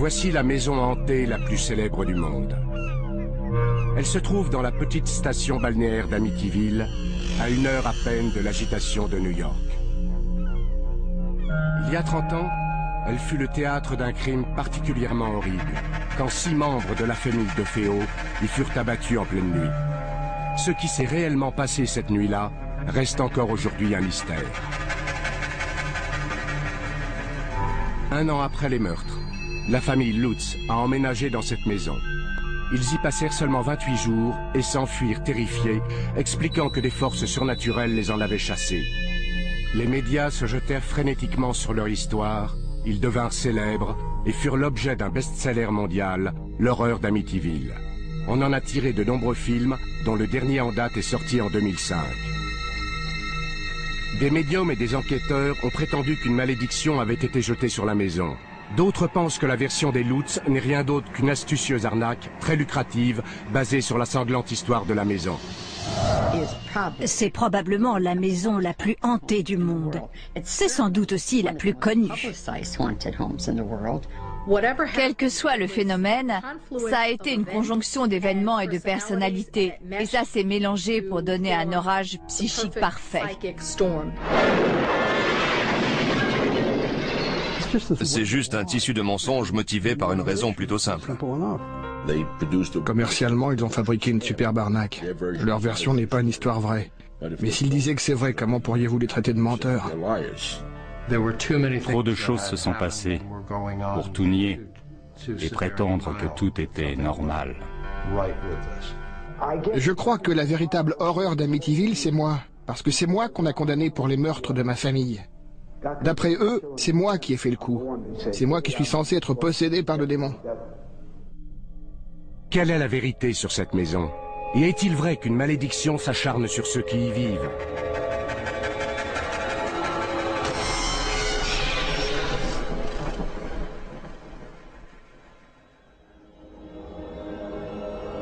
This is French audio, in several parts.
Voici la maison hantée la plus célèbre du monde. Elle se trouve dans la petite station balnéaire d'Amityville, à 1 heure à peine de l'agitation de New York. Il y a 30 ans, elle fut le théâtre d'un crime particulièrement horrible, quand 6 membres de la famille DeFeo y furent abattus en pleine nuit. Ce qui s'est réellement passé cette nuit-là reste encore aujourd'hui un mystère. 1 an après les meurtres, la famille Lutz a emménagé dans cette maison. Ils y passèrent seulement 28 jours et s'enfuirent terrifiés, expliquant que des forces surnaturelles les en avaient chassés. Les médias se jetèrent frénétiquement sur leur histoire, ils devinrent célèbres et furent l'objet d'un best-seller mondial, L'horreur d'Amityville. On en a tiré de nombreux films, dont le dernier en date est sorti en 2005. Des médiums et des enquêteurs ont prétendu qu'une malédiction avait été jetée sur la maison. D'autres pensent que la version des Lutz n'est rien d'autre qu'une astucieuse arnaque, très lucrative, basée sur la sanglante histoire de la maison. C'est probablement la maison la plus hantée du monde. C'est sans doute aussi la plus connue. Quel que soit le phénomène, ça a été une conjonction d'événements et de personnalités. Et ça s'est mélangé pour donner un orage psychique parfait. C'est juste un tissu de mensonges motivé par une raison plutôt simple. Commercialement, ils ont fabriqué une superbe arnaque. Leur version n'est pas une histoire vraie. Mais s'ils disaient que c'est vrai, comment pourriez-vous les traiter de menteurs? Trop de choses se sont passées pour tout nier et prétendre que tout était normal. Je crois que la véritable horreur d'Amityville, c'est moi. Parce que c'est moi qu'on a condamné pour les meurtres de ma famille. D'après eux, c'est moi qui ai fait le coup. C'est moi qui suis censé être possédé par le démon. Quelle est la vérité sur cette maison? Et est-il vrai qu'une malédiction s'acharne sur ceux qui y vivent?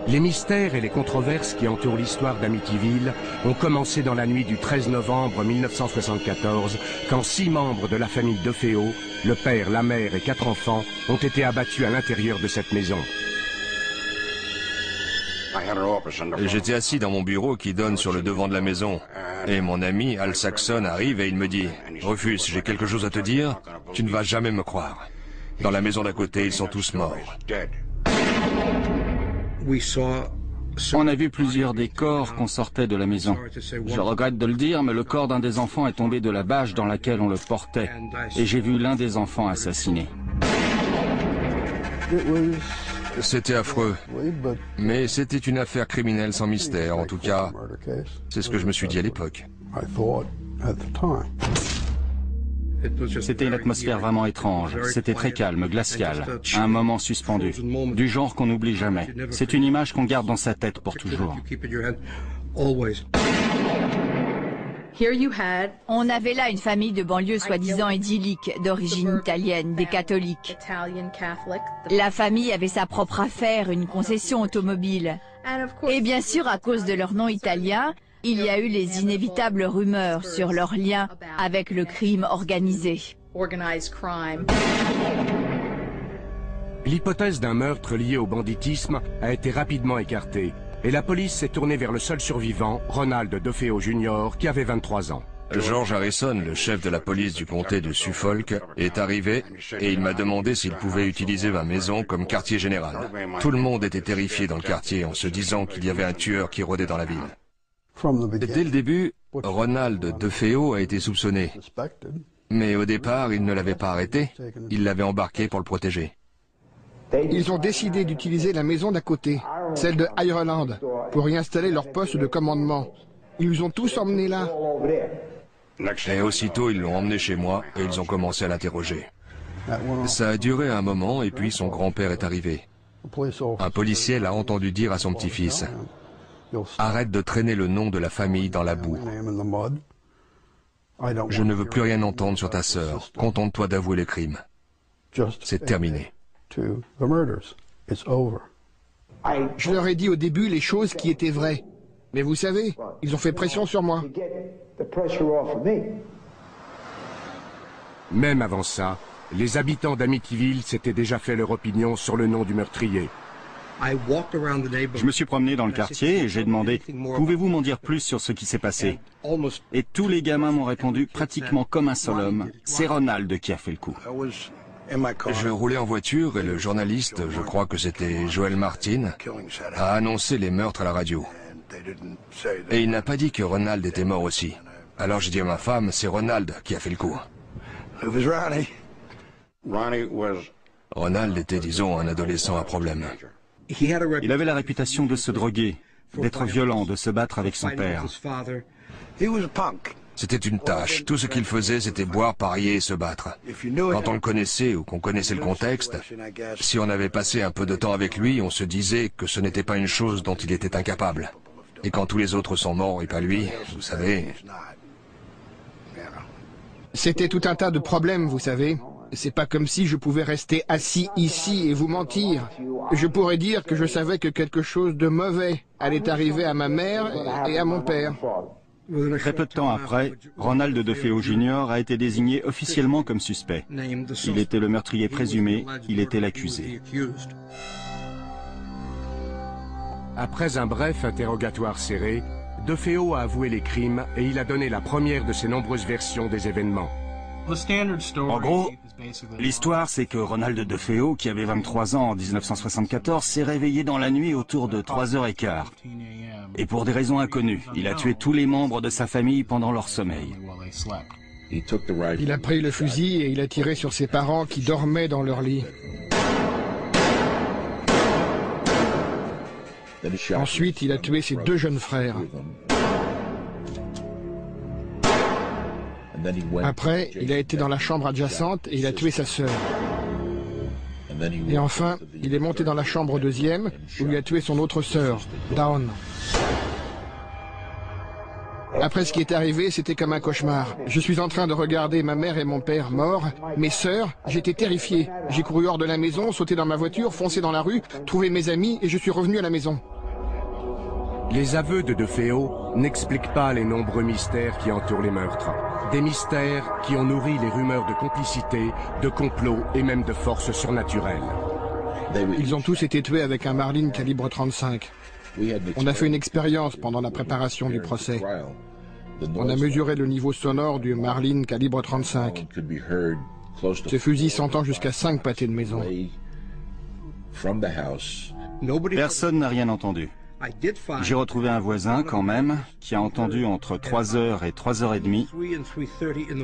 Les mystères et les controverses qui entourent l'histoire d'Amityville ont commencé dans la nuit du 13 novembre 1974, quand 6 membres de la famille DeFeo, le père, la mère et 4 enfants, ont été abattus à l'intérieur de cette maison. J'étais assis dans mon bureau qui donne sur le devant de la maison. Et mon ami Al Saxon arrive et il me dit « Rufus, j'ai quelque chose à te dire, tu ne vas jamais me croire. Dans la maison d'à côté, ils sont tous morts. » On a vu plusieurs des corps qu'on sortait de la maison. Je regrette de le dire, mais le corps d'un des enfants est tombé de la bâche dans laquelle on le portait. Et j'ai vu l'un des enfants assassiné. C'était affreux. Mais c'était une affaire criminelle sans mystère, en tout cas. C'est ce que je me suis dit à l'époque. C'était une atmosphère vraiment étrange. C'était très calme, glacial. Un moment suspendu. Du genre qu'on n'oublie jamais. C'est une image qu'on garde dans sa tête pour toujours. On avait là une famille de banlieue soi-disant idyllique, d'origine italienne, des catholiques. La famille avait sa propre affaire, une concession automobile. Et bien sûr, à cause de leur nom italien, il y a eu les inévitables rumeurs sur leur lien avec le crime organisé. L'hypothèse d'un meurtre lié au banditisme a été rapidement écartée. Et la police s'est tournée vers le seul survivant, Ronald DeFeo Jr., qui avait 23 ans. George Harrison, le chef de la police du comté de Suffolk, est arrivé et il m'a demandé s'il pouvait utiliser ma maison comme quartier général. Tout le monde était terrifié dans le quartier en se disant qu'il y avait un tueur qui rôdait dans la ville. Dès le début, Ronald DeFeo a été soupçonné. Mais au départ, il ne l'avait pas arrêté, il l'avait embarqué pour le protéger. Ils ont décidé d'utiliser la maison d'à côté, celle de Ireland, pour y installer leur poste de commandement. Ils nous ont tous emmenés là. Et aussitôt, ils l'ont emmené chez moi et ils ont commencé à l'interroger. Ça a duré un moment et puis son grand-père est arrivé. Un policier l'a entendu dire à son petit-fils « Arrête de traîner le nom de la famille dans la boue. Je ne veux plus rien entendre sur ta sœur. Contente-toi d'avouer les crimes. C'est terminé. » Je leur ai dit au début les choses qui étaient vraies. Mais vous savez, ils ont fait pression sur moi. Même avant ça, Les habitants d'Amityville s'étaient déjà fait leur opinion sur le nom du meurtrier. Je me suis promené dans le quartier et j'ai demandé « Pouvez-vous m'en dire plus sur ce qui s'est passé ?» Et tous les gamins m'ont répondu pratiquement comme un seul homme « C'est Ronald qui a fait le coup. » Je roulais en voiture et le journaliste, je crois que c'était Joel Martin, a annoncé les meurtres à la radio. Et il n'a pas dit que Ronald était mort aussi. Alors j'ai dit à ma femme, c'est Ronald qui a fait le coup. Ronald était, disons, un adolescent à problème. Il avait la réputation de se droguer, d'être violent, de se battre avec son père. C'était une tâche. Tout ce qu'il faisait, c'était boire, parier et se battre. Quand on le connaissait ou qu'on connaissait le contexte, si on avait passé un peu de temps avec lui, on se disait que ce n'était pas une chose dont il était incapable. Et quand tous les autres sont morts et pas lui, vous savez... C'était tout un tas de problèmes, vous savez. C'est pas comme si je pouvais rester assis ici et vous mentir. Je pourrais dire que je savais que quelque chose de mauvais allait arriver à ma mère et à mon père. Très peu de temps après, Ronald DeFeo Jr. a été désigné officiellement comme suspect. Il était le meurtrier présumé, il était l'accusé. Après un bref interrogatoire serré, DeFeo a avoué les crimes et il a donné la première de ses nombreuses versions des événements. En gros, l'histoire c'est que Ronald DeFeo, qui avait 23 ans en 1974, s'est réveillé dans la nuit autour de 3h15. Et pour des raisons inconnues, il a tué tous les membres de sa famille pendant leur sommeil. Il a pris le fusil et il a tiré sur ses parents qui dormaient dans leur lit. Ensuite, il a tué ses 2 jeunes frères. Après, il a été dans la chambre adjacente et il a tué sa sœur. Et enfin, il est monté dans la chambre deuxième où il a tué son autre sœur, Dawn. Après ce qui est arrivé, c'était comme un cauchemar. Je suis en train de regarder ma mère et mon père morts, mes sœurs, j'étais terrifié. J'ai couru hors de la maison, sauté dans ma voiture, foncé dans la rue, trouvé mes amis et je suis revenu à la maison. Les aveux de DeFeo n'expliquent pas les nombreux mystères qui entourent les meurtres. Des mystères qui ont nourri les rumeurs de complicité, de complot et même de forces surnaturelles. Ils ont tous été tués avec un Marlin calibre 35. On a fait une expérience pendant la préparation du procès. On a mesuré le niveau sonore du Marlin calibre 35. Ce fusil s'entend jusqu'à 5 pâtés de maison. Personne n'a rien entendu. J'ai retrouvé un voisin, quand même, qui a entendu entre 3h et 3h30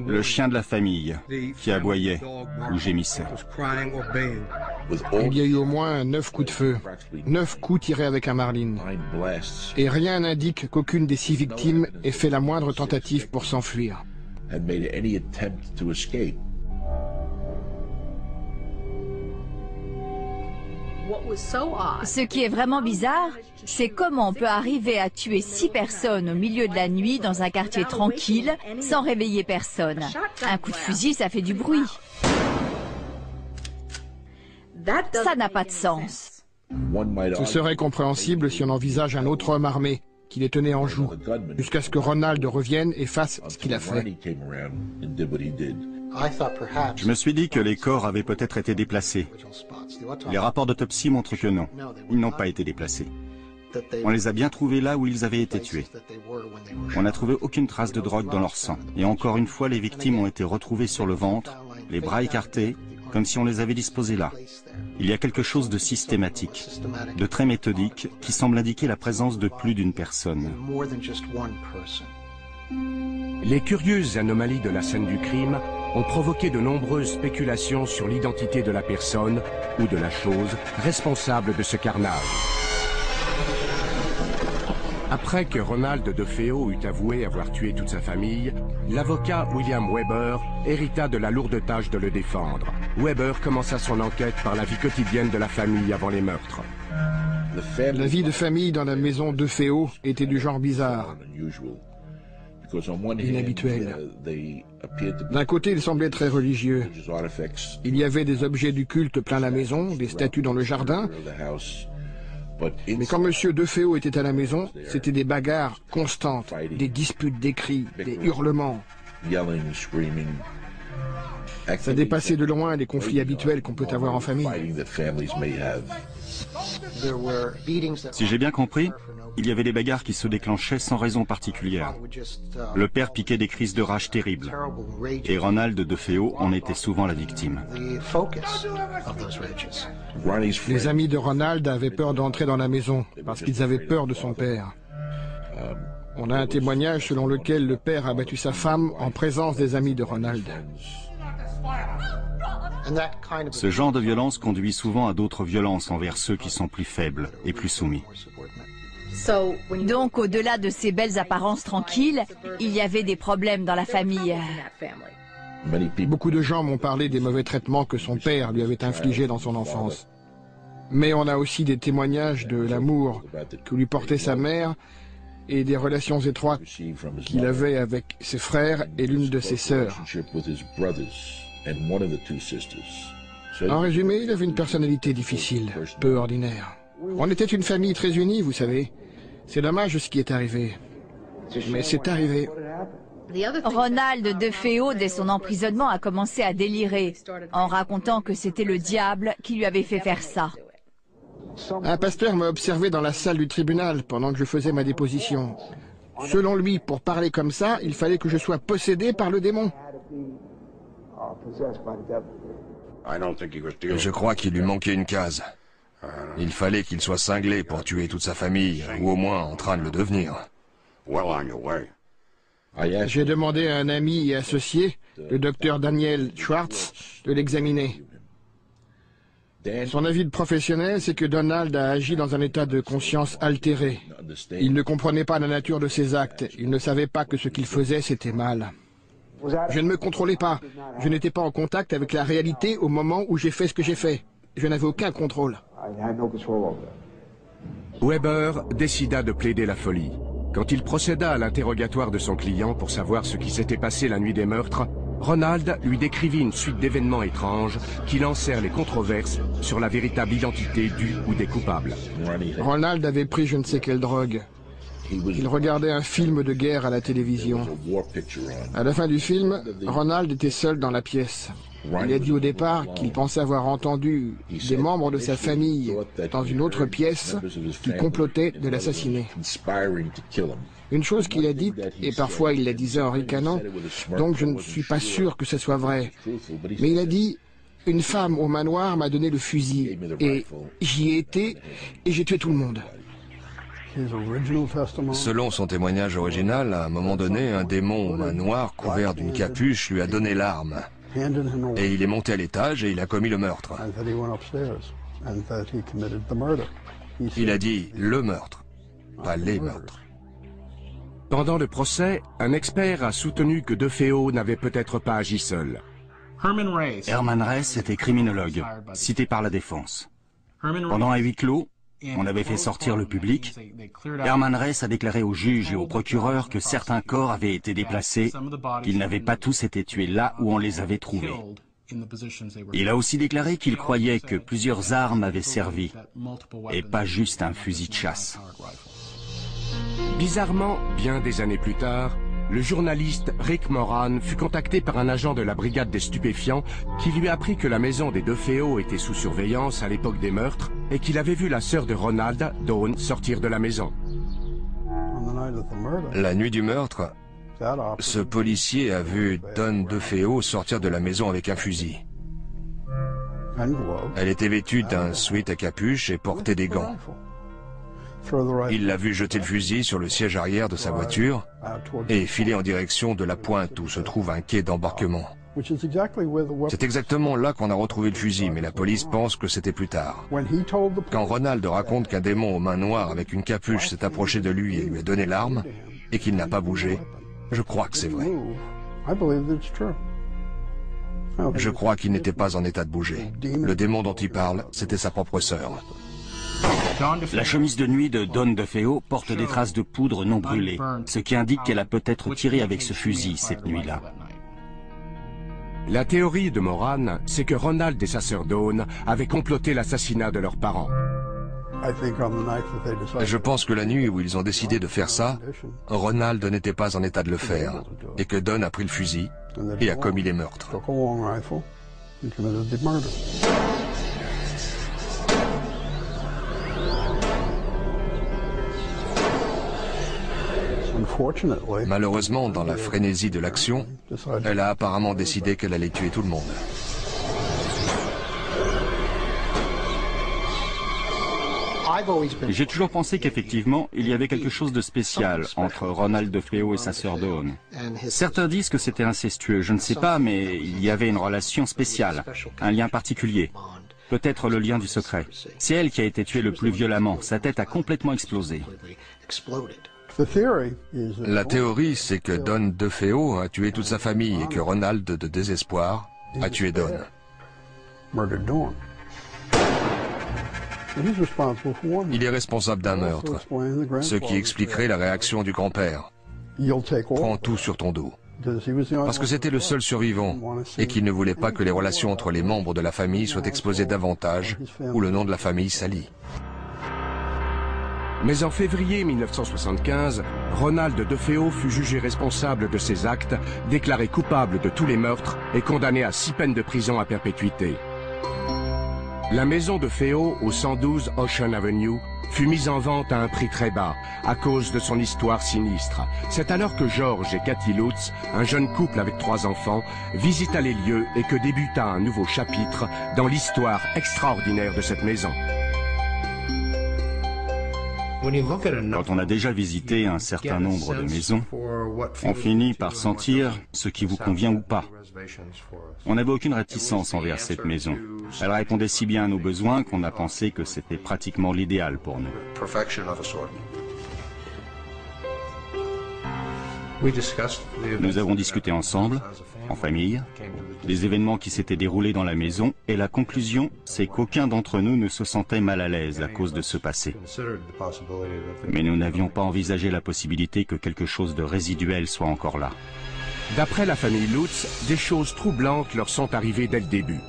le chien de la famille qui aboyait ou gémissait. Il y a eu au moins 9 coups de feu, 9 coups tirés avec un Marlin. Et rien n'indique qu'aucune des 6 victimes ait fait la moindre tentative pour s'enfuir. Ce qui est vraiment bizarre, c'est comment on peut arriver à tuer 6 personnes au milieu de la nuit dans un quartier tranquille sans réveiller personne. Un coup de fusil, ça fait du bruit. Ça n'a pas de sens. Ce serait compréhensible si on envisage un autre homme armé qui les tenait en joue, jusqu'à ce que Ronald revienne et fasse ce qu'il a fait. Je me suis dit que les corps avaient peut-être été déplacés. Les rapports d'autopsie montrent que non, ils n'ont pas été déplacés. On les a bien trouvés là où ils avaient été tués. On n'a trouvé aucune trace de drogue dans leur sang. Et encore une fois, les victimes ont été retrouvées sur le ventre, les bras écartés, comme si on les avait disposés là. Il y a quelque chose de systématique, de très méthodique, qui semble indiquer la présence de plus d'une personne. Les curieuses anomalies de la scène du crime ont provoqué de nombreuses spéculations sur l'identité de la personne ou de la chose responsable de ce carnage. Après que Ronald DeFeo eut avoué avoir tué toute sa famille, l'avocat William Weber hérita de la lourde tâche de le défendre. Weber commença son enquête par la vie quotidienne de la famille avant les meurtres. La vie de famille dans la maison DeFeo était du genre bizarre, inhabituel. D'un côté, il semblait très religieux. Il y avait des objets du culte plein la maison, des statues dans le jardin. Mais quand M. DeFeo était à la maison, c'était des bagarres constantes, des disputes, des cris, des hurlements. Ça dépassait de loin les conflits habituels qu'on peut avoir en famille. Si j'ai bien compris, il y avait des bagarres qui se déclenchaient sans raison particulière. Le père piquait des crises de rage terribles. Et Ronald DeFeo en était souvent la victime. Les amis de Ronald avaient peur d'entrer dans la maison parce qu'ils avaient peur de son père. On a un témoignage selon lequel le père a battu sa femme en présence des amis de Ronald. Ce genre de violence conduit souvent à d'autres violences envers ceux qui sont plus faibles et plus soumis. Donc, au-delà de ces belles apparences tranquilles, il y avait des problèmes dans la famille. Beaucoup de gens m'ont parlé des mauvais traitements que son père lui avait infligés dans son enfance. Mais on a aussi des témoignages de l'amour que lui portait sa mère et des relations étroites qu'il avait avec ses frères et l'une de ses sœurs. En résumé, il avait une personnalité difficile, peu ordinaire. On était une famille très unie, vous savez. C'est dommage ce qui est arrivé. Mais c'est arrivé. Ronald DeFeo, dès son emprisonnement, a commencé à délirer, en racontant que c'était le diable qui lui avait fait faire ça. Un pasteur m'a observé dans la salle du tribunal pendant que je faisais ma déposition. Selon lui, pour parler comme ça, il fallait que je sois possédé par le démon. Je crois qu'il lui manquait une case. Il fallait qu'il soit cinglé pour tuer toute sa famille, ou au moins en train de le devenir. J'ai demandé à un ami et associé, le docteur Daniel Schwartz, de l'examiner. Son avis de professionnel, c'est que Donald a agi dans un état de conscience altéré. Il ne comprenait pas la nature de ses actes. Il ne savait pas que ce qu'il faisait, c'était mal. Je ne me contrôlais pas. Je n'étais pas en contact avec la réalité au moment où j'ai fait ce que j'ai fait. Je n'avais aucun contrôle. Weber décida de plaider la folie. Quand il procéda à l'interrogatoire de son client pour savoir ce qui s'était passé la nuit des meurtres, Ronald lui décrivit une suite d'événements étranges qui lancèrent les controverses sur la véritable identité du ou des coupables. Ronald avait pris je ne sais quelle drogue. Il regardait un film de guerre à la télévision. À la fin du film, Ronald était seul dans la pièce. Il a dit au départ qu'il pensait avoir entendu des membres de sa famille dans une autre pièce qui complotaient de l'assassiner. Une chose qu'il a dite, et parfois il la disait en ricanant, donc je ne suis pas sûr que ce soit vrai. Mais il a dit, une femme au manoir m'a donné le fusil, et j'y ai été, et j'ai tué tout le monde. Selon son témoignage original, à un moment donné, un démon aux mains noires couvert d'une capuche lui a donné l'arme. Et il est monté à l'étage et il a commis le meurtre. Il a dit le meurtre, pas les meurtres. Pendant le procès, un expert a soutenu que DeFeo n'avait peut-être pas agi seul. Herman Reyes était criminologue, cité par la défense. Pendant un huis clos, on avait fait sortir le public. Herman Reyes a déclaré aux juges et aux procureurs que certains corps avaient été déplacés, qu'ils n'avaient pas tous été tués là où on les avait trouvés. Il a aussi déclaré qu'il croyait que plusieurs armes avaient servi, et pas juste un fusil de chasse. Bizarrement, bien des années plus tard, le journaliste Rick Moran fut contacté par un agent de la brigade des stupéfiants qui lui apprit que la maison des DeFeo était sous surveillance à l'époque des meurtres et qu'il avait vu la sœur de Ronald, Dawn, sortir de la maison. La nuit du meurtre, ce policier a vu Dawn DeFeo sortir de la maison avec un fusil. Elle était vêtue d'un sweat à capuche et portait des gants. Il l'a vu jeter le fusil sur le siège arrière de sa voiture et filer en direction de la pointe où se trouve un quai d'embarquement. C'est exactement là qu'on a retrouvé le fusil, mais la police pense que c'était plus tard. Quand Ronald raconte qu'un démon aux mains noires avec une capuche s'est approché de lui et lui a donné l'arme, et qu'il n'a pas bougé, je crois que c'est vrai. Je crois qu'il n'était pas en état de bouger. Le démon dont il parle, c'était sa propre sœur. La chemise de nuit de Dawn DeFeo porte des traces de poudre non brûlée, ce qui indique qu'elle a peut-être tiré avec ce fusil cette nuit-là. La théorie de Moran, c'est que Ronald et sa sœur Dawn avaient comploté l'assassinat de leurs parents. Je pense que la nuit où ils ont décidé de faire ça, Ronald n'était pas en état de le faire, et que Dawn a pris le fusil et a commis les meurtres. Malheureusement, dans la frénésie de l'action, elle a apparemment décidé qu'elle allait tuer tout le monde. J'ai toujours pensé qu'effectivement, il y avait quelque chose de spécial entre Ronald DeFeo et sa sœur Dawn. Certains disent que c'était incestueux, je ne sais pas, mais il y avait une relation spéciale, un lien particulier. Peut-être le lien du secret. C'est elle qui a été tuée le plus violemment, sa tête a complètement explosé. La théorie, c'est que Don DeFeo a tué toute sa famille et que Ronald, de désespoir, a tué Don. Il est responsable d'un meurtre, ce qui expliquerait la réaction du grand-père. Prends tout sur ton dos. Parce que c'était le seul survivant et qu'il ne voulait pas que les relations entre les membres de la famille soient exposées davantage ou le nom de la famille sali. Mais en février 1975, Ronald DeFeo fut jugé responsable de ses actes, déclaré coupable de tous les meurtres et condamné à 6 peines de prison à perpétuité. La maison DeFeo, au 112 Ocean Avenue, fut mise en vente à un prix très bas, à cause de son histoire sinistre. C'est alors que George et Kathy Lutz, un jeune couple avec 3 enfants, visita les lieux et que débuta un nouveau chapitre dans l'histoire extraordinaire de cette maison. Quand on a déjà visité un certain nombre de maisons, on finit par sentir ce qui vous convient ou pas. On n'avait aucune réticence envers cette maison. Elle répondait si bien à nos besoins qu'on a pensé que c'était pratiquement l'idéal pour nous. Nous avons discuté ensemble, en famille, des événements qui s'étaient déroulés dans la maison, et la conclusion, c'est qu'aucun d'entre nous ne se sentait mal à l'aise à cause de ce passé. Mais nous n'avions pas envisagé la possibilité que quelque chose de résiduel soit encore là. D'après la famille Lutz, des choses troublantes leur sont arrivées dès le début.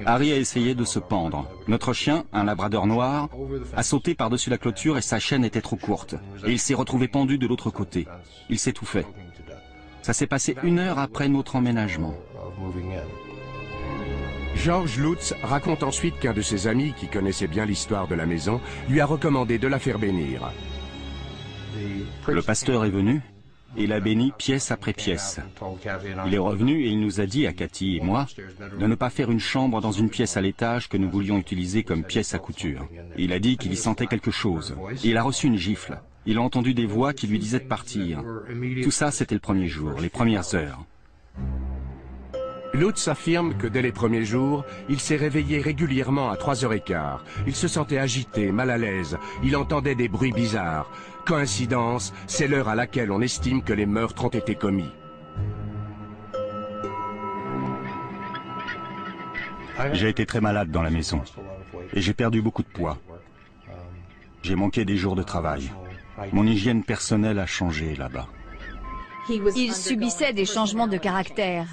Harry a essayé de se pendre. Notre chien, un labrador noir, a sauté par-dessus la clôture et sa chaîne était trop courte. Et il s'est retrouvé pendu de l'autre côté. Il s'étouffait. Ça s'est passé 1 heure après notre emménagement. George Lutz raconte ensuite qu'un de ses amis, qui connaissait bien l'histoire de la maison, lui a recommandé de la faire bénir. Le pasteur est venu. Et l'a béni pièce après pièce. Il est revenu et il nous a dit à Cathy et moi de ne pas faire une chambre dans une pièce à l'étage que nous voulions utiliser comme pièce à couture. Il a dit qu'il y sentait quelque chose. Et il a reçu une gifle. Il a entendu des voix qui lui disaient de partir. Tout ça, c'était le premier jour, les premières heures. Lutz affirme que dès les premiers jours, il s'est réveillé régulièrement à 3h15. Il se sentait agité, mal à l'aise. Il entendait des bruits bizarres. Coïncidence, c'est l'heure à laquelle on estime que les meurtres ont été commis. J'ai été très malade dans la maison. Et j'ai perdu beaucoup de poids. J'ai manqué des jours de travail. Mon hygiène personnelle a changé là-bas. Il subissait des changements de caractère.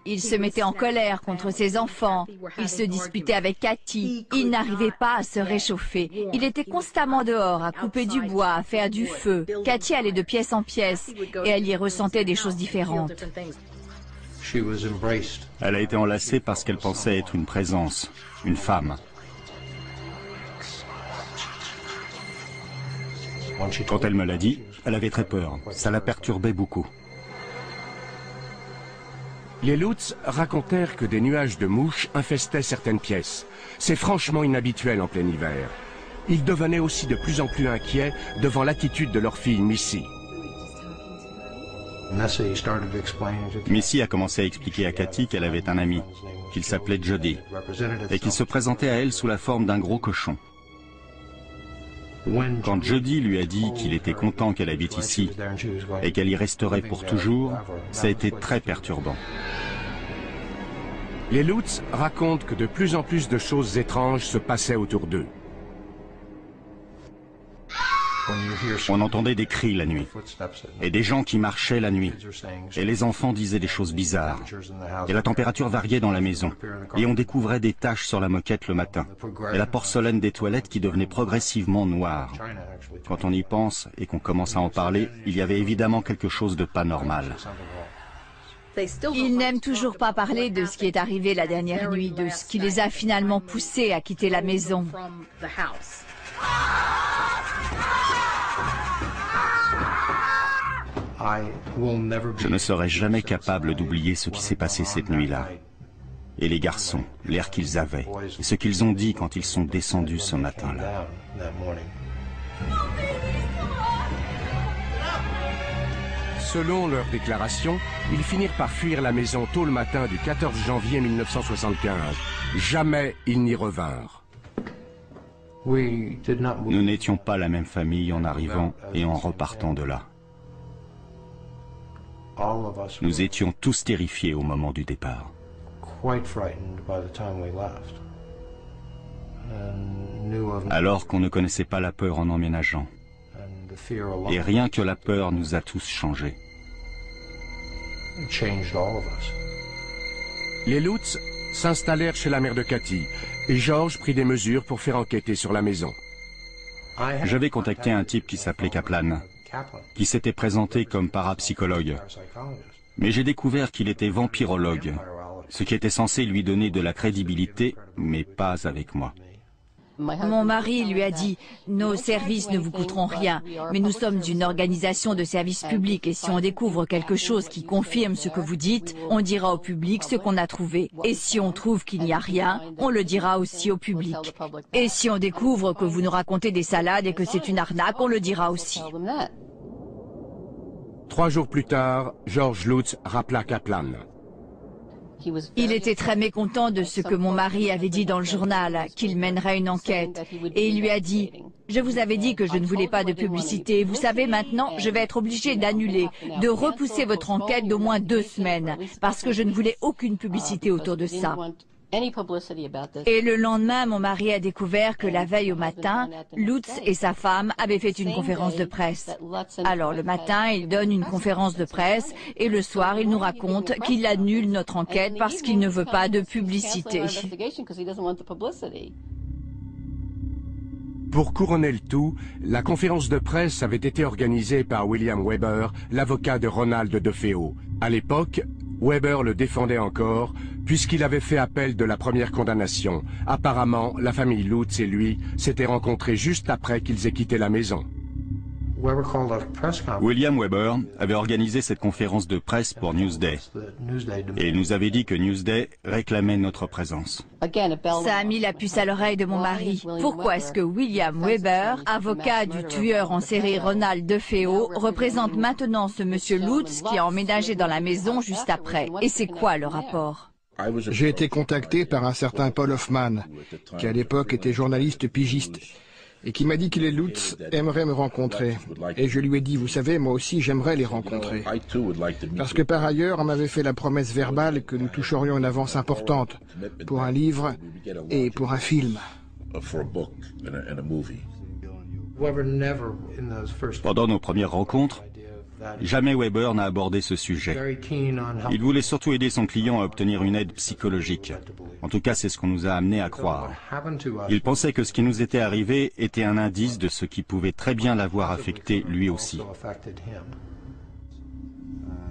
Il se mettait en colère contre ses enfants. Il se disputait avec Cathy. Il n'arrivait pas à se réchauffer. Il était constamment dehors, à couper du bois, à faire du feu. Cathy allait de pièce en pièce et elle y ressentait des choses différentes. Elle a été enlacée parce qu'elle pensait être une présence, une femme. Quand elle me l'a dit, elle avait très peur. Ça la perturbait beaucoup. Les Lutz racontèrent que des nuages de mouches infestaient certaines pièces. C'est franchement inhabituel en plein hiver. Ils devenaient aussi de plus en plus inquiets devant l'attitude de leur fille Missy. Missy a commencé à expliquer à Cathy qu'elle avait un ami, qu'il s'appelait Jody, et qu'il se présentait à elle sous la forme d'un gros cochon. Quand Jody lui a dit qu'il était content qu'elle habite ici et qu'elle y resterait pour toujours, ça a été très perturbant. Les Lutz racontent que de plus en plus de choses étranges se passaient autour d'eux. On entendait des cris la nuit, et des gens qui marchaient la nuit, et les enfants disaient des choses bizarres, et la température variait dans la maison, et on découvrait des taches sur la moquette le matin, et la porcelaine des toilettes qui devenait progressivement noire. Quand on y pense et qu'on commence à en parler, il y avait évidemment quelque chose de pas normal. Ils n'aiment toujours pas parler de ce qui est arrivé la dernière nuit, de ce qui les a finalement poussés à quitter la maison. Je ne serai jamais capable d'oublier ce qui s'est passé cette nuit-là. Et les garçons, l'air qu'ils avaient, et ce qu'ils ont dit quand ils sont descendus ce matin-là. Selon leurs déclarations, ils finirent par fuir la maison tôt le matin du 14 janvier 1975. Jamais ils n'y revinrent. Nous n'étions pas la même famille en arrivant et en repartant de là. Nous étions tous terrifiés au moment du départ. Alors qu'on ne connaissait pas la peur en emménageant. Et rien que la peur nous a tous changés. Les Lutz s'installèrent chez la mère de Cathy et George prit des mesures pour faire enquêter sur la maison. J'avais contacté un type qui s'appelait Kaplan, qui s'était présenté comme parapsychologue. Mais j'ai découvert qu'il était vampirologue, ce qui était censé lui donner de la crédibilité, mais pas avec moi. Mon mari lui a dit « Nos services ne vous coûteront rien, mais nous sommes une organisation de services publics et si on découvre quelque chose qui confirme ce que vous dites, on dira au public ce qu'on a trouvé. Et si on trouve qu'il n'y a rien, on le dira aussi au public. Et si on découvre que vous nous racontez des salades et que c'est une arnaque, on le dira aussi. » 3 jours plus tard, George Lutz rappela Kaplan. Il était très mécontent de ce que mon mari avait dit dans le journal, qu'il mènerait une enquête. Et il lui a dit « Je vous avais dit que je ne voulais pas de publicité. Vous savez, maintenant, je vais être obligé d'annuler, de repousser votre enquête d'au moins 2 semaines, parce que je ne voulais aucune publicité autour de ça. » Et le lendemain, mon mari a découvert que la veille au matin, Lutz et sa femme avaient fait une conférence de presse. Alors le matin, il donne une conférence de presse et le soir, il nous raconte qu'il annule notre enquête parce qu'il ne veut pas de publicité. Pour couronner le tout, la conférence de presse avait été organisée par William Weber, l'avocat de Ronald DeFeo. À l'époque, Weber le défendait encore, puisqu'il avait fait appel de la première condamnation. Apparemment, la famille Lutz et lui s'étaient rencontrés juste après qu'ils aient quitté la maison. William Weber avait organisé cette conférence de presse pour Newsday et il nous avait dit que Newsday réclamait notre présence. Ça a mis la puce à l'oreille de mon mari. Pourquoi est-ce que William Weber, avocat du tueur en série Ronald DeFeo, représente maintenant ce monsieur Lutz qui a emménagé dans la maison juste après? Et c'est quoi le rapport? J'ai été contacté par un certain Paul Hoffman, qui à l'époque était journaliste pigiste, et qui m'a dit que les Lutz aimeraient me rencontrer. Et je lui ai dit, vous savez, moi aussi j'aimerais les rencontrer. Parce que par ailleurs, on m'avait fait la promesse verbale que nous toucherions une avance importante pour un livre et pour un film. Pendant nos premières rencontres, jamais Weber n'a abordé ce sujet. Il voulait surtout aider son client à obtenir une aide psychologique. En tout cas, c'est ce qu'on nous a amené à croire. Il pensait que ce qui nous était arrivé était un indice de ce qui pouvait très bien l'avoir affecté lui aussi.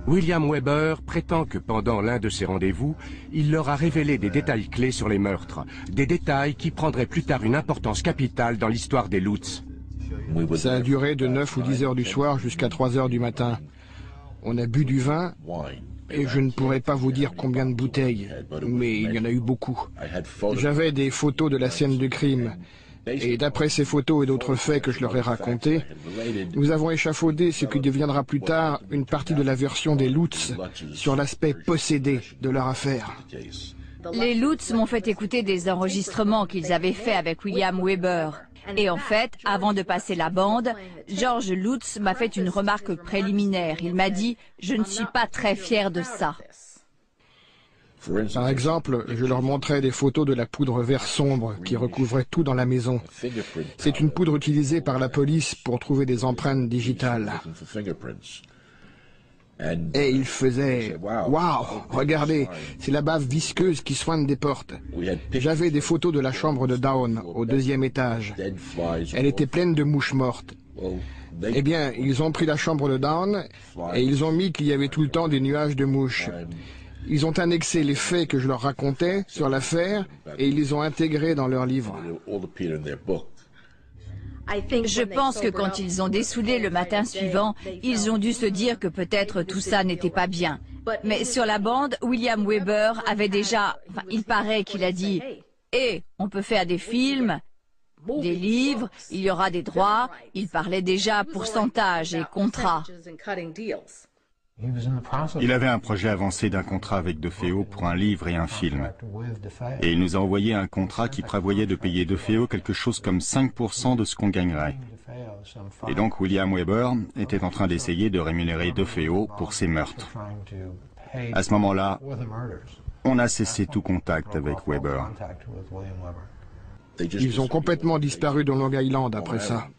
William Weber prétend que pendant l'un de ses rendez-vous, il leur a révélé des détails clés sur les meurtres, des détails qui prendraient plus tard une importance capitale dans l'histoire des Lutz. Ça a duré de 9 ou 10 heures du soir jusqu'à 3 heures du matin. On a bu du vin, et je ne pourrais pas vous dire combien de bouteilles, mais il y en a eu beaucoup. J'avais des photos de la scène du crime, et d'après ces photos et d'autres faits que je leur ai racontés, nous avons échafaudé ce qui deviendra plus tard une partie de la version des Lutz sur l'aspect possédé de leur affaire. Les Lutz m'ont fait écouter des enregistrements qu'ils avaient faits avec William Weber. Et en fait, avant de passer la bande, George Lutz m'a fait une remarque préliminaire. Il m'a dit « Je ne suis pas très fier de ça ». Par exemple, je leur montrais des photos de la poudre vert sombre qui recouvrait tout dans la maison. C'est une poudre utilisée par la police pour trouver des empreintes digitales. Et il faisait « Waouh, regardez, c'est la bave visqueuse qui soigne des portes. » J'avais des photos de la chambre de Down, au 2e étage. Elle était pleine de mouches mortes. Eh bien, ils ont pris la chambre de Dawn et ils ont mis qu'il y avait tout le temps des nuages de mouches. Ils ont annexé les faits que je leur racontais sur l'affaire et ils les ont intégrés dans leur livre. Je pense que quand ils ont dessoudé le matin suivant, ils ont dû se dire que peut-être tout ça n'était pas bien. Mais sur la bande, William Weber avait déjà... Enfin, il paraît qu'il a dit « Eh, on peut faire des films, des livres, il y aura des droits. » Il parlait déjà pourcentage et contrat. Il avait un projet avancé d'un contrat avec DeFeo pour un livre et un film. Et il nous a envoyé un contrat qui prévoyait de payer DeFeo quelque chose comme 5% de ce qu'on gagnerait. Et donc William Weber était en train d'essayer de rémunérer DeFeo pour ses meurtres. À ce moment-là, on a cessé tout contact avec Weber. Ils ont complètement disparu dans Long Island après ça.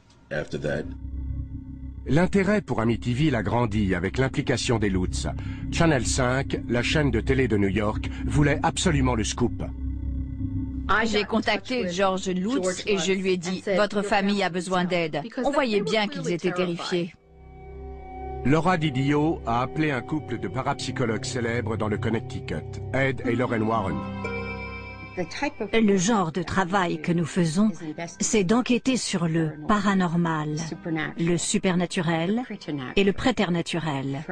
L'intérêt pour Amityville a grandi avec l'implication des Lutz. Channel 5, la chaîne de télé de New York, voulait absolument le scoop. J'ai contacté George Lutz et je lui ai dit « Votre famille a besoin d'aide ». On voyait bien qu'ils étaient terrifiés. Laura Didio a appelé un couple de parapsychologues célèbres dans le Connecticut, Ed et Lorraine Warren. Le genre de travail que nous faisons, c'est d'enquêter sur le paranormal, le supernaturel et le préternaturel,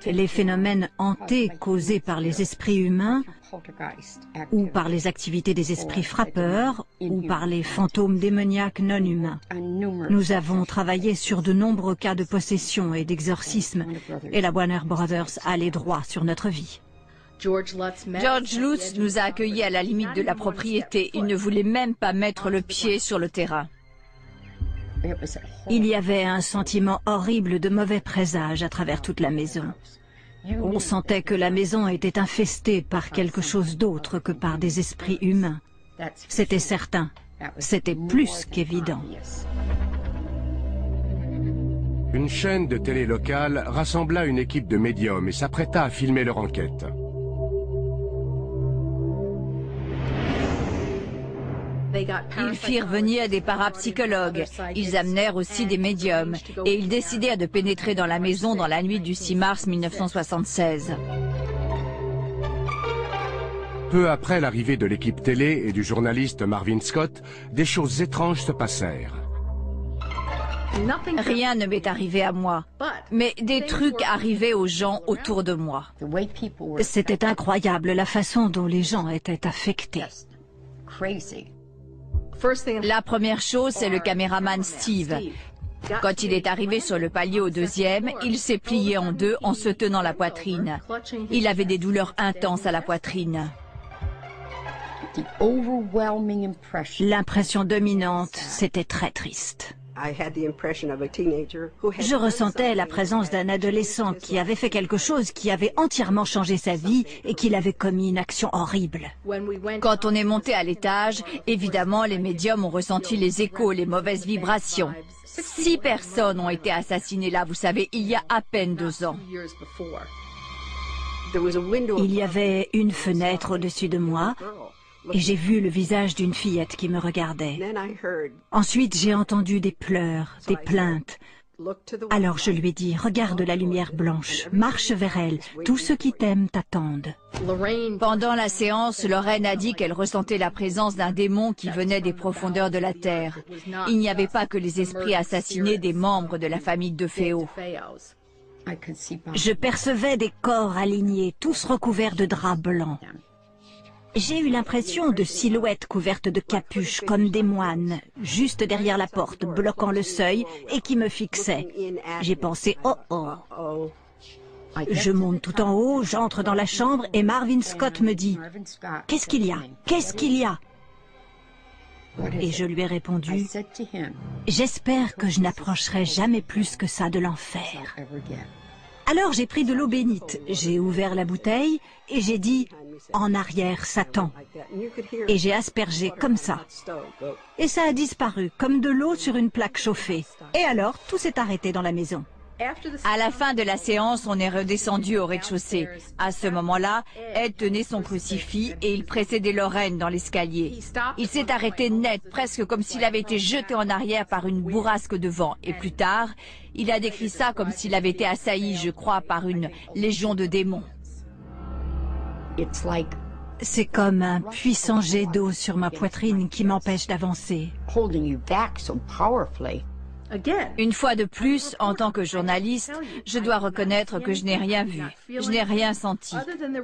les phénomènes hantés causés par les esprits humains ou par les activités des esprits frappeurs ou par les fantômes démoniaques non humains. Nous avons travaillé sur de nombreux cas de possession et d'exorcisme et la Warner Brothers a les droits sur notre vie. George Lutz nous a accueillis à la limite de la propriété. Il ne voulait même pas mettre le pied sur le terrain. Il y avait un sentiment horrible de mauvais présage à travers toute la maison. On sentait que la maison était infestée par quelque chose d'autre que par des esprits humains. C'était certain. C'était plus qu'évident. Une chaîne de télé locale rassembla une équipe de médiums et s'apprêta à filmer leur enquête. Ils firent venir des parapsychologues, ils amenèrent aussi des médiums, et ils décidèrent de pénétrer dans la maison dans la nuit du 6 mars 1976. Peu après l'arrivée de l'équipe télé et du journaliste Marvin Scott, des choses étranges se passèrent. Rien ne m'est arrivé à moi, mais des trucs arrivaient aux gens autour de moi. C'était incroyable la façon dont les gens étaient affectés. La première chose, c'est le caméraman Steve. Quand il est arrivé sur le palier au deuxième, il s'est plié en deux en se tenant la poitrine. Il avait des douleurs intenses à la poitrine. L'impression dominante, c'était très triste. Je ressentais la présence d'un adolescent qui avait fait quelque chose qui avait entièrement changé sa vie et qu'il avait commis une action horrible. Quand on est monté à l'étage, évidemment, les médiums ont ressenti les échos, les mauvaises vibrations. 6 personnes ont été assassinées là, vous savez, il y a à peine 2 ans. Il y avait une fenêtre au-dessus de moi. Et j'ai vu le visage d'une fillette qui me regardait. Ensuite, j'ai entendu des pleurs, des plaintes. Alors je lui ai dit, regarde la lumière blanche, marche vers elle, tous ceux qui t'aiment t'attendent. Pendant la séance, Lorraine a dit qu'elle ressentait la présence d'un démon qui venait des profondeurs de la terre. Il n'y avait pas que les esprits assassinés des membres de la famille DeFeo. Je percevais des corps alignés, tous recouverts de draps blancs. J'ai eu l'impression de silhouettes couvertes de capuches comme des moines, juste derrière la porte, bloquant le seuil et qui me fixaient. J'ai pensé « oh oh ». Je monte tout en haut, j'entre dans la chambre et Marvin Scott me dit « Qu'est-ce qu'il y a? Qu'est-ce qu'il y a ?» Et je lui ai répondu « J'espère que je n'approcherai jamais plus que ça de l'enfer. » Alors j'ai pris de l'eau bénite, j'ai ouvert la bouteille et j'ai dit « En arrière, Satan !» Et j'ai aspergé comme ça. Et ça a disparu, comme de l'eau sur une plaque chauffée. Et alors, tout s'est arrêté dans la maison. À la fin de la séance, on est redescendu au rez-de-chaussée. À ce moment-là, Ed tenait son crucifix et il précédait Lorraine dans l'escalier. Il s'est arrêté net, presque comme s'il avait été jeté en arrière par une bourrasque de vent. Et plus tard, il a décrit ça comme s'il avait été assailli, je crois, par une légion de démons. C'est comme un puissant jet d'eau sur ma poitrine qui m'empêche d'avancer. Une fois de plus, en tant que journaliste, je dois reconnaître que je n'ai rien vu. Je n'ai rien senti.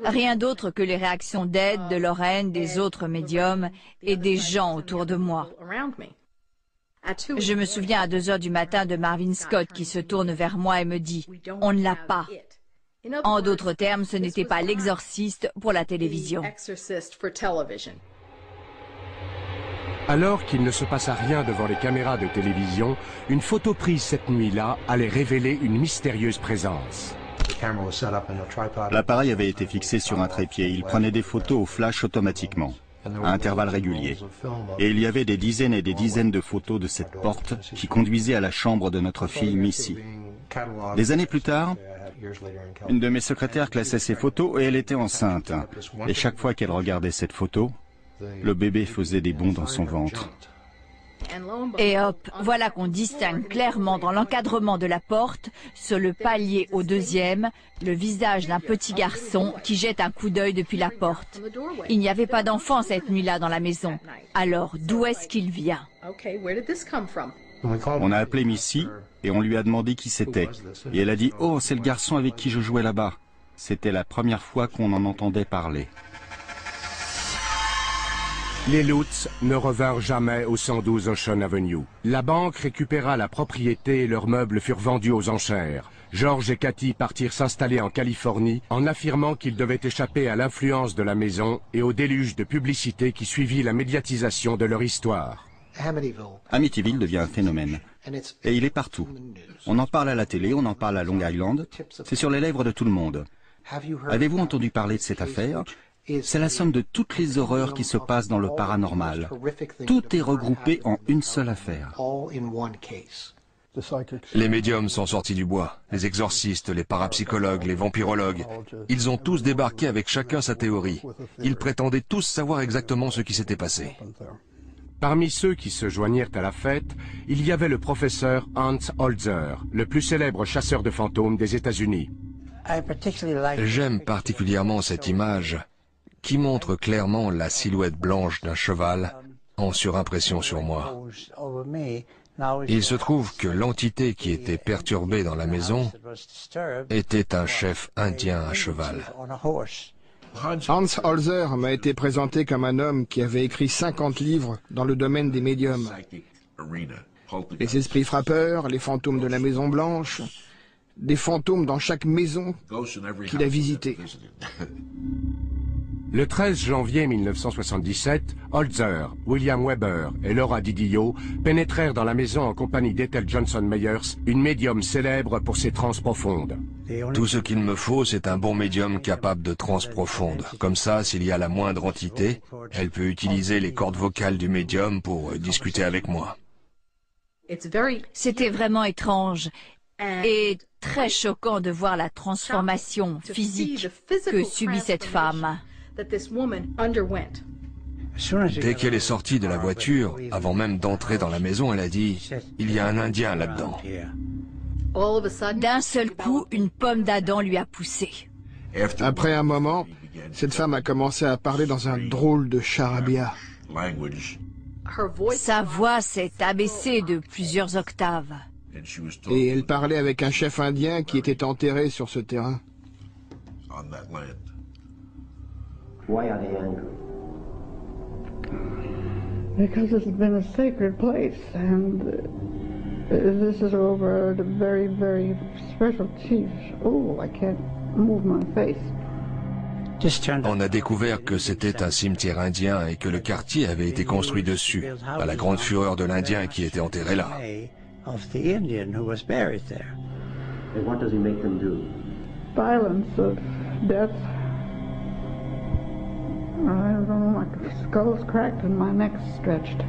Rien d'autre que les réactions d'Ed, de Lorraine, des autres médiums et des gens autour de moi. Je me souviens à 2 heures du matin de Marvin Scott qui se tourne vers moi et me dit « On ne l'a pas ». En d'autres termes, ce n'était pas l'exorciste pour la télévision. Alors qu'il ne se passa rien devant les caméras de télévision, une photo prise cette nuit-là allait révéler une mystérieuse présence. L'appareil avait été fixé sur un trépied. Il prenait des photos au flash automatiquement, à intervalles réguliers. Et il y avait des dizaines et des dizaines de photos de cette porte qui conduisait à la chambre de notre fille Missy. Des années plus tard, une de mes secrétaires classait ces photos et elle était enceinte. Et chaque fois qu'elle regardait cette photo, le bébé faisait des bonds dans son ventre. Et hop, voilà qu'on distingue clairement dans l'encadrement de la porte, sur le palier au 2e, le visage d'un petit garçon qui jette un coup d'œil depuis la porte. Il n'y avait pas d'enfant cette nuit-là dans la maison. Alors, d'où est-ce qu'il vient? On a appelé Missy et on lui a demandé qui c'était. Et elle a dit « Oh, c'est le garçon avec qui je jouais là-bas ». C'était la première fois qu'on en entendait parler. Les Lutz ne revinrent jamais au 112 Ocean Avenue. La banque récupéra la propriété et leurs meubles furent vendus aux enchères. George et Cathy partirent s'installer en Californie en affirmant qu'ils devaient échapper à l'influence de la maison et au déluge de publicité qui suivit la médiatisation de leur histoire. Amityville devient un phénomène. Et il est partout. On en parle à la télé, on en parle à Long Island. C'est sur les lèvres de tout le monde. Avez-vous entendu parler de cette affaire ? C'est la somme de toutes les horreurs qui se passent dans le paranormal. Tout est regroupé en une seule affaire. Les médiums sont sortis du bois, les exorcistes, les parapsychologues, les vampirologues. Ils ont tous débarqué avec chacun sa théorie. Ils prétendaient tous savoir exactement ce qui s'était passé. Parmi ceux qui se joignirent à la fête, il y avait le professeur Hans Holzer, le plus célèbre chasseur de fantômes des États-Unis. J'aime particulièrement cette image qui montre clairement la silhouette blanche d'un cheval en surimpression sur moi. Il se trouve que l'entité qui était perturbée dans la maison était un chef indien à cheval. Hans Holzer m'a été présenté comme un homme qui avait écrit 50 livres dans le domaine des médiums. Les esprits frappeurs, les fantômes de la Maison Blanche, des fantômes dans chaque maison qu'il a visitée. Le 13 janvier 1977, Holzer, William Weber et Laura Didio pénétrèrent dans la maison en compagnie d'Ethel Johnson Meyers, une médium célèbre pour ses transes profondes. Tout ce qu'il me faut, c'est un bon médium capable de transes profondes. Comme ça, s'il y a la moindre entité, elle peut utiliser les cordes vocales du médium pour discuter avec moi. C'était vraiment étrange et très choquant de voir la transformation physique que subit cette femme. Dès qu'elle est sortie de la voiture, avant même d'entrer dans la maison, elle a dit « Il y a un Indien là-dedans ». D'un seul coup, une pomme d'Adam lui a poussé. Après un moment, cette femme a commencé à parler dans un drôle de charabia. Sa voix s'est abaissée de plusieurs octaves. Et elle parlait avec un chef indien qui était enterré sur ce terrain. Why are they angry? Because it's been a sacred place, and this is over the very, very special chief. Oh, I can't move my face. On a découvert que c'était un cimetière indien et que le quartier avait été construit dessus, à la grande fureur de l'Indien qui était enterré là. And what does he make them do? Violence of death. I don't know, my skull's cracked and my neck's stretched.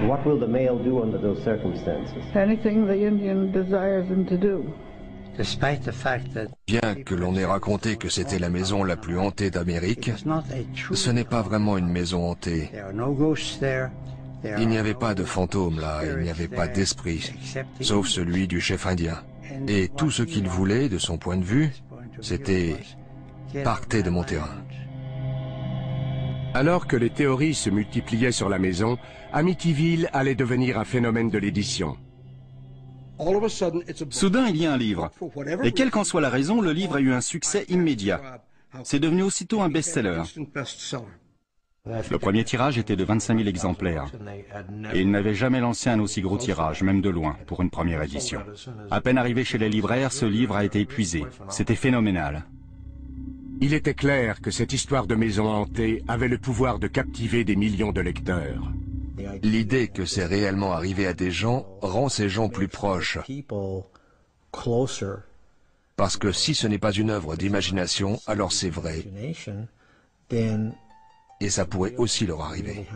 What will the male do under those circumstances? Anything the Indian desires him to do. Bien que l'on ait raconté que c'était la maison la plus hantée d'Amérique, ce n'est pas vraiment une maison hantée. Il n'y avait pas de fantômes là, il n'y avait pas d'esprit, sauf celui du chef indien. Et tout ce qu'il voulait, de son point de vue, c'était « partez de mon terrain ». Alors que les théories se multipliaient sur la maison, Amityville allait devenir un phénomène de l'édition. Soudain, il y a un livre. Et quelle qu'en soit la raison, le livre a eu un succès immédiat. C'est devenu aussitôt un best-seller. Le premier tirage était de 25 000 exemplaires. Et il n'avait jamais lancé un aussi gros tirage, même de loin, pour une première édition. À peine arrivé chez les libraires, ce livre a été épuisé. C'était phénoménal. Il était clair que cette histoire de maison hantée avait le pouvoir de captiver des millions de lecteurs. L'idée que c'est réellement arrivé à des gens rend ces gens plus proches. Parce que si ce n'est pas une œuvre d'imagination, alors c'est vrai. Et ça pourrait aussi leur arriver.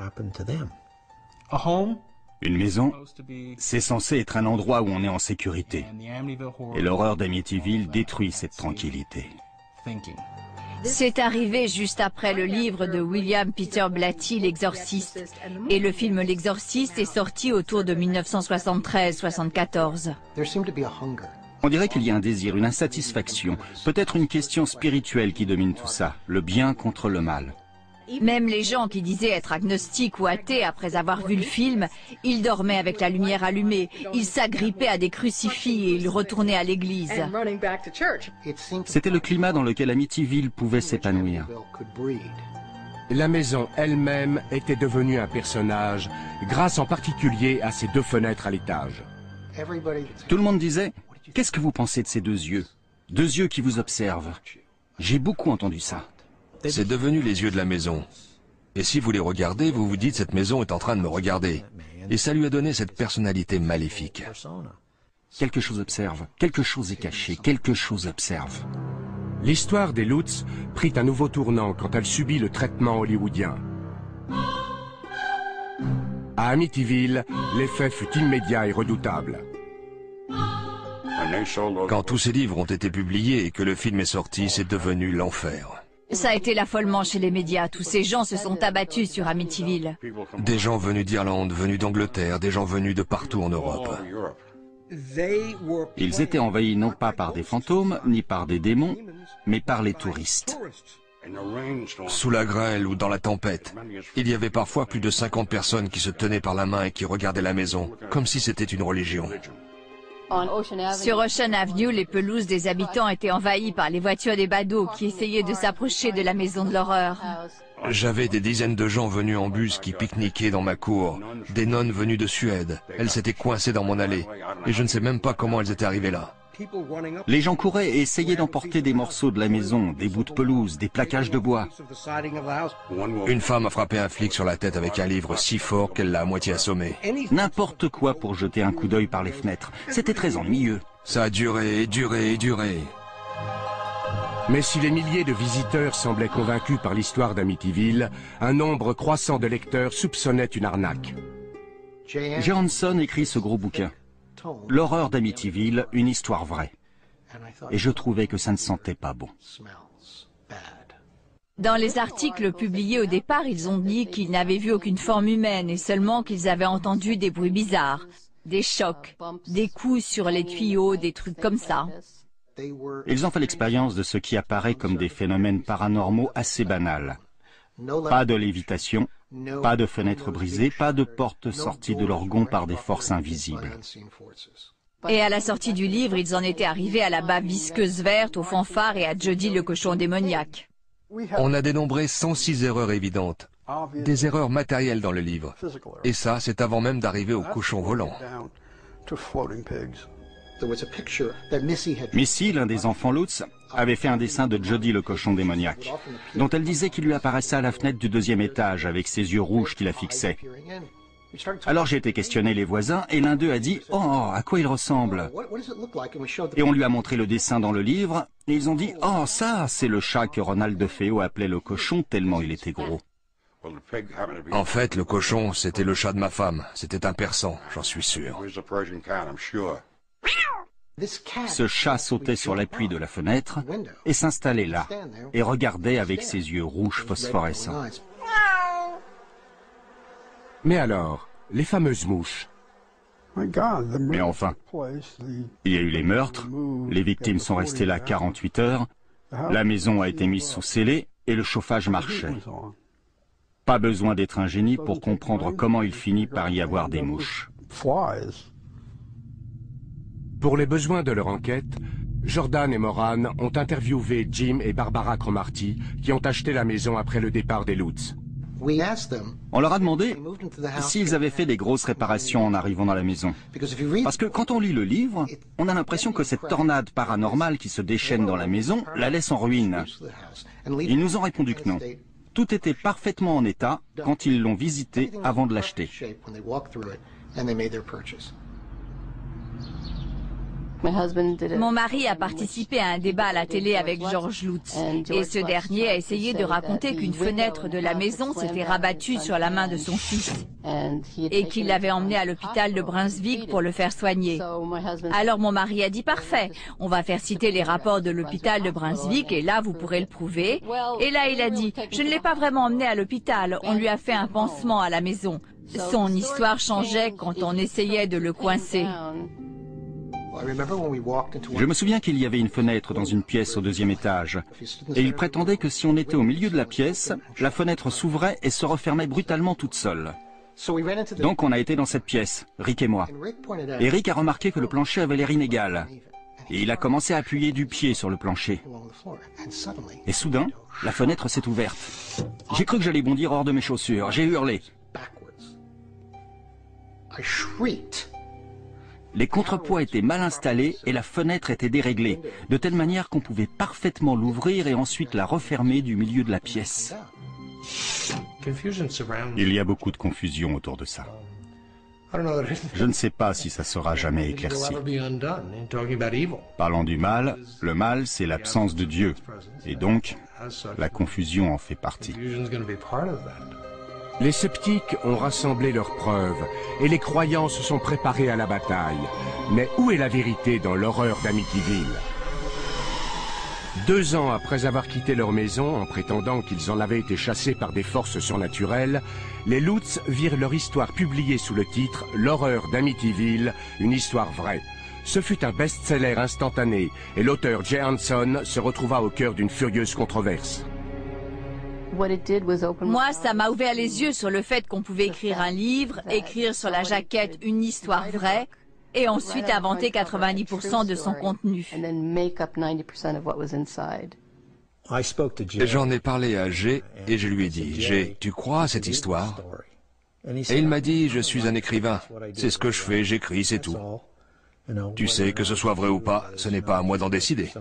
Une maison, c'est censé être un endroit où on est en sécurité. Et l'horreur d'Amityville détruit cette tranquillité. C'est arrivé juste après le livre de William Peter Blatty, L'Exorciste. Et le film L'Exorciste est sorti autour de 1973-74. On dirait qu'il y a un désir, une insatisfaction, peut-être une question spirituelle qui domine tout ça, le bien contre le mal. Même les gens qui disaient être agnostiques ou athées après avoir vu le film, ils dormaient avec la lumière allumée, ils s'agrippaient à des crucifix et ils retournaient à l'église. C'était le climat dans lequel Amityville pouvait s'épanouir. La maison elle-même était devenue un personnage, grâce en particulier à ses deux fenêtres à l'étage. Tout le monde disait « Qu'est-ce que vous pensez de ces deux yeux? Deux yeux qui vous observent. » J'ai beaucoup entendu ça. C'est devenu les yeux de la maison. Et si vous les regardez, vous vous dites « cette maison est en train de me regarder ». Et ça lui a donné cette personnalité maléfique. Quelque chose observe, quelque chose est caché, quelque chose observe. L'histoire des Lutz prit un nouveau tournant quand elle subit le traitement hollywoodien. À Amityville, l'effet fut immédiat et redoutable. Quand tous ces livres ont été publiés et que le film est sorti, c'est devenu l'enfer. Ça a été l'affolement chez les médias. Tous ces gens se sont abattus sur Amityville. Des gens venus d'Irlande, venus d'Angleterre, des gens venus de partout en Europe. Ils étaient envahis non pas par des fantômes, ni par des démons, mais par les touristes. Sous la grêle ou dans la tempête, il y avait parfois plus de 50 personnes qui se tenaient par la main et qui regardaient la maison, comme si c'était une religion. Sur Ocean Avenue, les pelouses des habitants étaient envahies par les voitures des badauds qui essayaient de s'approcher de la maison de l'horreur. J'avais des dizaines de gens venus en bus qui pique-niquaient dans ma cour, des nonnes venues de Suède. Elles s'étaient coincées dans mon allée, et je ne sais même pas comment elles étaient arrivées là. Les gens couraient et essayaient d'emporter des morceaux de la maison, des bouts de pelouse, des plaquages de bois. Une femme a frappé un flic sur la tête avec un livre si fort qu'elle l'a à moitié assommé. N'importe quoi pour jeter un coup d'œil par les fenêtres. C'était très ennuyeux. Ça a duré et duré et duré. Mais si les milliers de visiteurs semblaient convaincus par l'histoire d'Amityville, un nombre croissant de lecteurs soupçonnait une arnaque. Johansson écrit ce gros bouquin. L'horreur d'Amityville, une histoire vraie. Et je trouvais que ça ne sentait pas bon. Dans les articles publiés au départ, ils ont dit qu'ils n'avaient vu aucune forme humaine et seulement qu'ils avaient entendu des bruits bizarres, des chocs, des coups sur les tuyaux, des trucs comme ça. Ils ont fait l'expérience de ce qui apparaît comme des phénomènes paranormaux assez banals. Pas de lévitation, pas de fenêtres brisées, pas de portes sorties de leur gonds par des forces invisibles. Et à la sortie du livre, ils en étaient arrivés à la bave visqueuse verte, aux fanfares et à Jody le cochon démoniaque. On a dénombré 106 erreurs évidentes, des erreurs matérielles dans le livre. Et ça, c'est avant même d'arriver au cochon volant. Missy, l'un des enfants Lutz, avait fait un dessin de Jody le cochon démoniaque, dont elle disait qu'il lui apparaissait à la fenêtre du 2e étage avec ses yeux rouges qui la fixaient. Alors j'ai été questionner les voisins et l'un d'eux a dit « Oh, à quoi il ressemble ?» Et on lui a montré le dessin dans le livre et ils ont dit « Oh, ça, c'est le chat que Ronald DeFeo appelait le cochon tellement il était gros. » En fait, le cochon, c'était le chat de ma femme. C'était un persan, j'en suis sûr. Ce chat sautait sur l'appui de la fenêtre et s'installait là, et regardait avec ses yeux rouges phosphorescents. Mais alors, les fameuses mouches? Mais enfin, il y a eu les meurtres, les victimes sont restées là 48 heures, la maison a été mise sous scellé et le chauffage marchait. Pas besoin d'être un génie pour comprendre comment il finit par y avoir des mouches. Pour les besoins de leur enquête, Jordan et Moran ont interviewé Jim et Barbara Cromarty qui ont acheté la maison après le départ des Lutz. On leur a demandé s'ils avaient fait des grosses réparations en arrivant dans la maison. Parce que quand on lit le livre, on a l'impression que cette tornade paranormale qui se déchaîne dans la maison la laisse en ruine. Ils nous ont répondu que non. Tout était parfaitement en état quand ils l'ont visité avant de l'acheter. Mon mari a participé à un débat à la télé avec George Lutz et ce dernier a essayé de raconter qu'une fenêtre de la maison s'était rabattue sur la main de son fils et qu'il l'avait emmené à l'hôpital de Brunswick pour le faire soigner. Alors mon mari a dit parfait, on va faire citer les rapports de l'hôpital de Brunswick et là vous pourrez le prouver. Et là il a dit, je ne l'ai pas vraiment emmené à l'hôpital, on lui a fait un pansement à la maison. Son histoire changeait quand on essayait de le coincer. Je me souviens qu'il y avait une fenêtre dans une pièce au 2e étage, et il prétendait que si on était au milieu de la pièce, la fenêtre s'ouvrait et se refermait brutalement toute seule. Donc on a été dans cette pièce, Rick et moi. Et Rick a remarqué que le plancher avait l'air inégal, et il a commencé à appuyer du pied sur le plancher. Et soudain, la fenêtre s'est ouverte. J'ai cru que j'allais bondir hors de mes chaussures, j'ai hurlé. Les contrepoids étaient mal installés et la fenêtre était déréglée, de telle manière qu'on pouvait parfaitement l'ouvrir et ensuite la refermer du milieu de la pièce. Il y a beaucoup de confusion autour de ça. Je ne sais pas si ça sera jamais éclairci. Parlant du mal, le mal c'est l'absence de Dieu, et donc la confusion en fait partie. Les sceptiques ont rassemblé leurs preuves et les croyants se sont préparés à la bataille. Mais où est la vérité dans l'horreur d'Amityville? 2 ans après avoir quitté leur maison en prétendant qu'ils en avaient été chassés par des forces surnaturelles, les Lutz virent leur histoire publiée sous le titre « L'horreur d'Amityville, une histoire vraie ». Ce fut un best-seller instantané et l'auteur Jay Hanson se retrouva au cœur d'une furieuse controverse. Moi, ça m'a ouvert les yeux sur le fait qu'on pouvait écrire un livre, écrire sur la jaquette une histoire vraie, et ensuite inventer 90% de son contenu. J'en ai parlé à Jay et je lui ai dit, Jay, tu crois à cette histoire? Et il m'a dit, je suis un écrivain, c'est ce que je fais, j'écris, c'est tout. Tu sais, que ce soit vrai ou pas, ce n'est pas à moi d'en décider.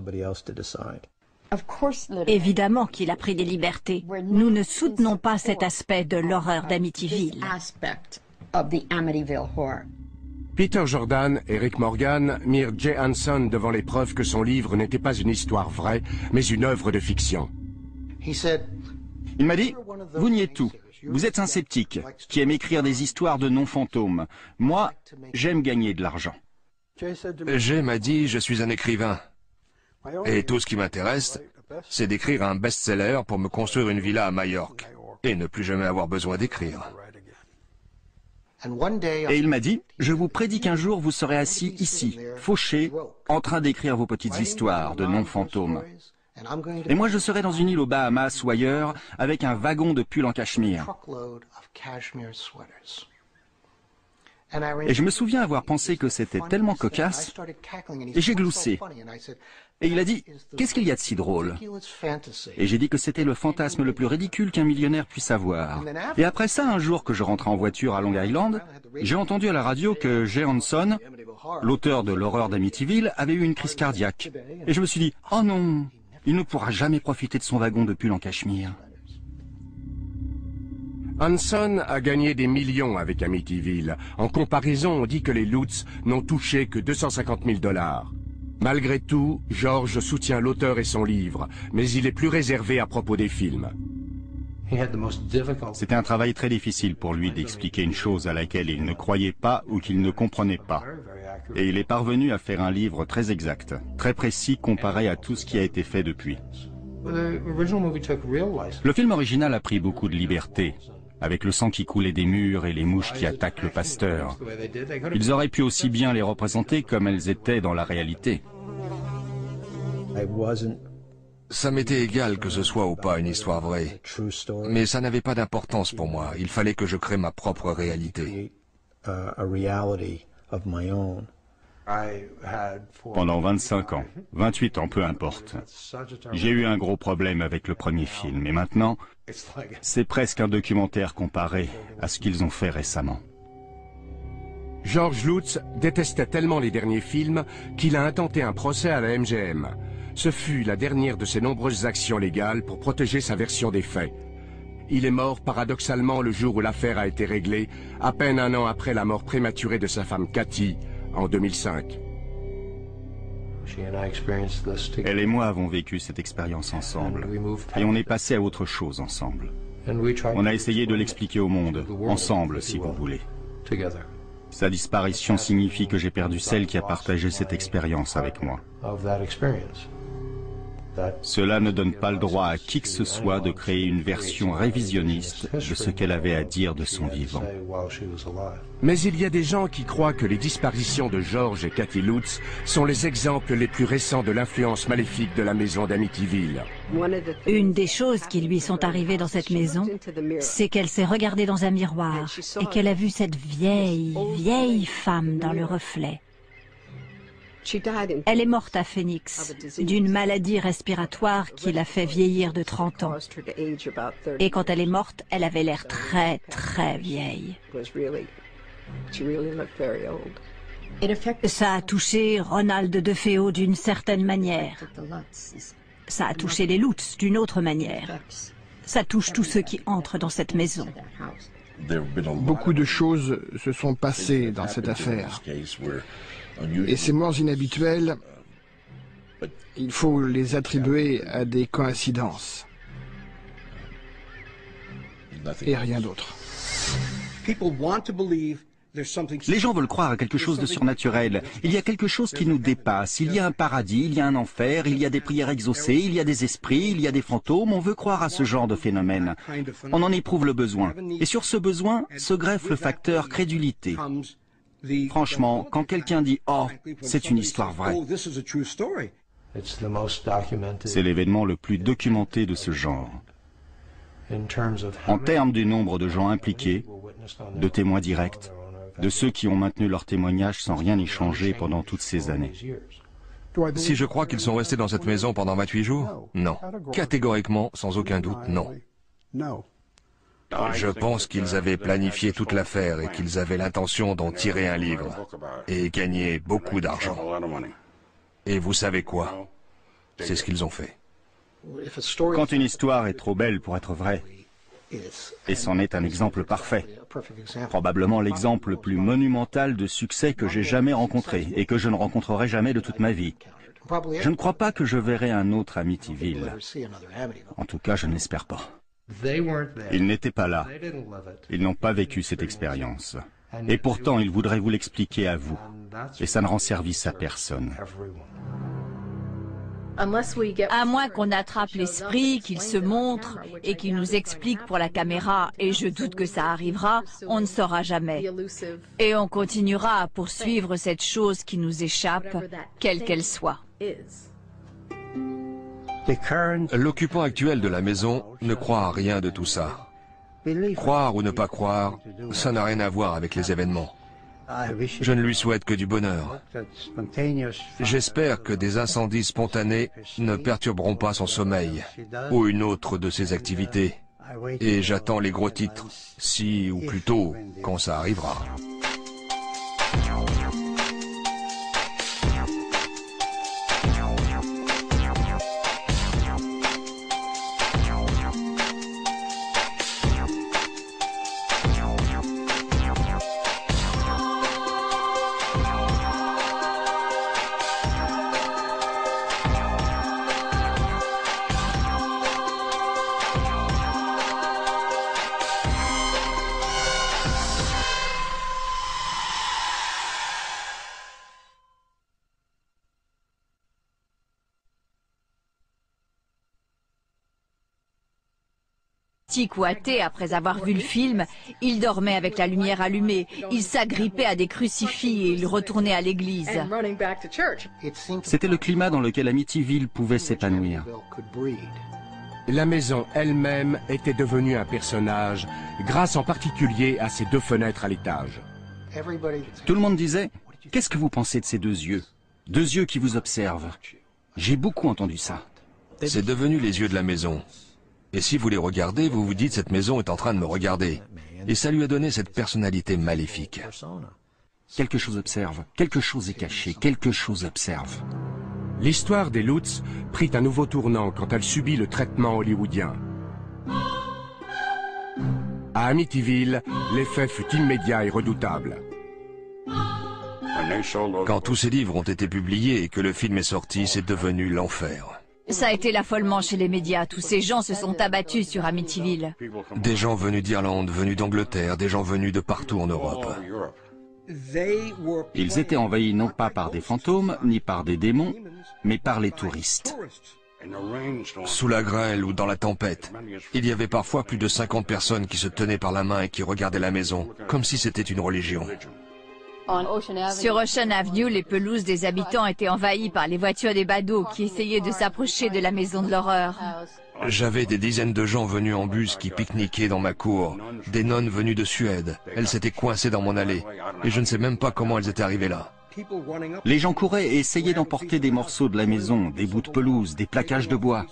Évidemment qu'il a pris des libertés. Nous ne soutenons pas cet aspect de l'horreur d'Amityville. Peter Jordan et Rick Morgan mirent Jay Hanson devant les preuves que son livre n'était pas une histoire vraie, mais une œuvre de fiction. Il m'a dit, vous niez tout. Vous êtes un sceptique qui aime écrire des histoires de non-fantômes. Moi, j'aime gagner de l'argent. Jay m'a dit, je suis un écrivain. Et tout ce qui m'intéresse, c'est d'écrire un best-seller pour me construire une villa à Majorque et ne plus jamais avoir besoin d'écrire. Et il m'a dit, je vous prédis qu'un jour vous serez assis ici, fauché, en train d'écrire vos petites histoires de non-fantômes. Et moi je serai dans une île aux Bahamas ou ailleurs avec un wagon de pulls en cachemire. Et je me souviens avoir pensé que c'était tellement cocasse, et j'ai gloussé. Et il a dit, qu'est-ce qu'il y a de si drôle? Et j'ai dit que c'était le fantasme le plus ridicule qu'un millionnaire puisse avoir. Et après ça, un jour que je rentrais en voiture à Long Island, j'ai entendu à la radio que Jay Hanson, l'auteur de l'horreur d'Amityville, avait eu une crise cardiaque. Et je me suis dit, oh non, il ne pourra jamais profiter de son wagon de pulls en cachemire. Hanson a gagné des millions avec Amityville. En comparaison, on dit que les Lutz n'ont touché que 250 000 $. Malgré tout, George soutient l'auteur et son livre, mais il est plus réservé à propos des films. C'était un travail très difficile pour lui d'expliquer une chose à laquelle il ne croyait pas ou qu'il ne comprenait pas. Et il est parvenu à faire un livre très exact, très précis comparé à tout ce qui a été fait depuis. Le film original a pris beaucoup de liberté, avec le sang qui coulait des murs et les mouches qui attaquent le pasteur. Ils auraient pu aussi bien les représenter comme elles étaient dans la réalité. Ça m'était égal que ce soit ou pas une histoire vraie, mais ça n'avait pas d'importance pour moi. Il fallait que je crée ma propre réalité. Pendant 25 ans, 28 ans, peu importe. J'ai eu un gros problème avec le premier film, et maintenant, c'est presque un documentaire comparé à ce qu'ils ont fait récemment. George Lutz détestait tellement les derniers films qu'il a intenté un procès à la MGM. Ce fut la dernière de ses nombreuses actions légales pour protéger sa version des faits. Il est mort paradoxalement le jour où l'affaire a été réglée, à peine un an après la mort prématurée de sa femme Cathy, en 2005. Elle et moi avons vécu cette expérience ensemble, et on est passé à autre chose ensemble. On a essayé de l'expliquer au monde, ensemble si vous voulez. Sa disparition signifie que j'ai perdu celle qui a partagé cette expérience avec moi. Cela ne donne pas le droit à qui que ce soit de créer une version révisionniste de ce qu'elle avait à dire de son vivant. Mais il y a des gens qui croient que les disparitions de George et Cathy Lutz sont les exemples les plus récents de l'influence maléfique de la maison d'Amityville. Une des choses qui lui sont arrivées dans cette maison, c'est qu'elle s'est regardée dans un miroir et qu'elle a vu cette vieille femme dans le reflet. Elle est morte à Phoenix, d'une maladie respiratoire qui l'a fait vieillir de 30 ans. Et quand elle est morte, elle avait l'air très vieille. Ça a touché Ronald DeFeo d'une certaine manière. Ça a touché les Lutz d'une autre manière. Ça touche tous ceux qui entrent dans cette maison. Beaucoup de choses se sont passées dans cette affaire. Et ces morts inhabituelles, il faut les attribuer à des coïncidences. Et rien d'autre. Les gens veulent croire à quelque chose de surnaturel. Il y a quelque chose qui nous dépasse. Il y a un paradis, il y a un enfer, il y a des prières exaucées, il y a des esprits, il y a des fantômes. On veut croire à ce genre de phénomène. On en éprouve le besoin. Et sur ce besoin se greffe le facteur crédulité. Franchement, quand quelqu'un dit « Oh, c'est une histoire vraie », c'est l'événement le plus documenté de ce genre. En termes du nombre de gens impliqués, de témoins directs, de ceux qui ont maintenu leur témoignage sans rien échanger pendant toutes ces années. Si je crois qu'ils sont restés dans cette maison pendant 28 jours? Non. Catégoriquement, sans aucun doute, non. Je pense qu'ils avaient planifié toute l'affaire et qu'ils avaient l'intention d'en tirer un livre et gagner beaucoup d'argent. Et vous savez quoi? C'est ce qu'ils ont fait. Quand une histoire est trop belle pour être vraie, et c'en est un exemple parfait, probablement l'exemple le plus monumental de succès que j'ai jamais rencontré et que je ne rencontrerai jamais de toute ma vie. Je ne crois pas que je verrai un autre Amityville. En tout cas, je ne l'espère pas. Ils n'étaient pas là. Ils n'ont pas vécu cette expérience. Et pourtant, ils voudraient vous l'expliquer à vous. Et ça ne rend service à personne. À moins qu'on attrape l'esprit, qu'il se montre et qu'il nous explique pour la caméra, et je doute que ça arrivera, on ne saura jamais. Et on continuera à poursuivre cette chose qui nous échappe, quelle qu'elle soit. L'occupant actuel de la maison ne croit à rien de tout ça. Croire ou ne pas croire, ça n'a rien à voir avec les événements. Je ne lui souhaite que du bonheur. J'espère que des incendies spontanés ne perturberont pas son sommeil ou une autre de ses activités. Et j'attends les gros titres, si ou plutôt quand ça arrivera. agnostique ou athée après avoir vu le film, il dormait avec la lumière allumée, il s'agrippait à des crucifix et il retournait à l'église. C'était le climat dans lequel Amityville pouvait s'épanouir. La maison elle-même était devenue un personnage, grâce en particulier à ses 2 fenêtres à l'étage. Tout le monde disait « Qu'est-ce que vous pensez de ces 2 yeux? 2 yeux qui vous observent. » J'ai beaucoup entendu ça. C'est devenu les yeux de la maison. Et si vous les regardez, vous vous dites « Cette maison est en train de me regarder ». Et ça lui a donné cette personnalité maléfique. Quelque chose observe, quelque chose est caché, quelque chose observe. L'histoire des Lutz prit un nouveau tournant quand elle subit le traitement hollywoodien. À Amityville, l'effet fut immédiat et redoutable. Quand tous ces livres ont été publiés et que le film est sorti, c'est devenu l'enfer. Ça a été l'affolement chez les médias. Tous ces gens se sont abattus sur Amityville. Des gens venus d'Irlande, venus d'Angleterre, des gens venus de partout en Europe. Ils étaient envahis non pas par des fantômes, ni par des démons, mais par les touristes. Sous la grêle ou dans la tempête, il y avait parfois plus de 50 personnes qui se tenaient par la main et qui regardaient la maison, comme si c'était une religion. Sur Ocean Avenue, les pelouses des habitants étaient envahies par les voitures des badauds qui essayaient de s'approcher de la maison de l'horreur. J'avais des dizaines de gens venus en bus qui pique-niquaient dans ma cour, des nonnes venues de Suède. Elles s'étaient coincées dans mon allée, et je ne sais même pas comment elles étaient arrivées là. Les gens couraient et essayaient d'emporter des morceaux de la maison, des bouts de pelouse, des plaquages de bois.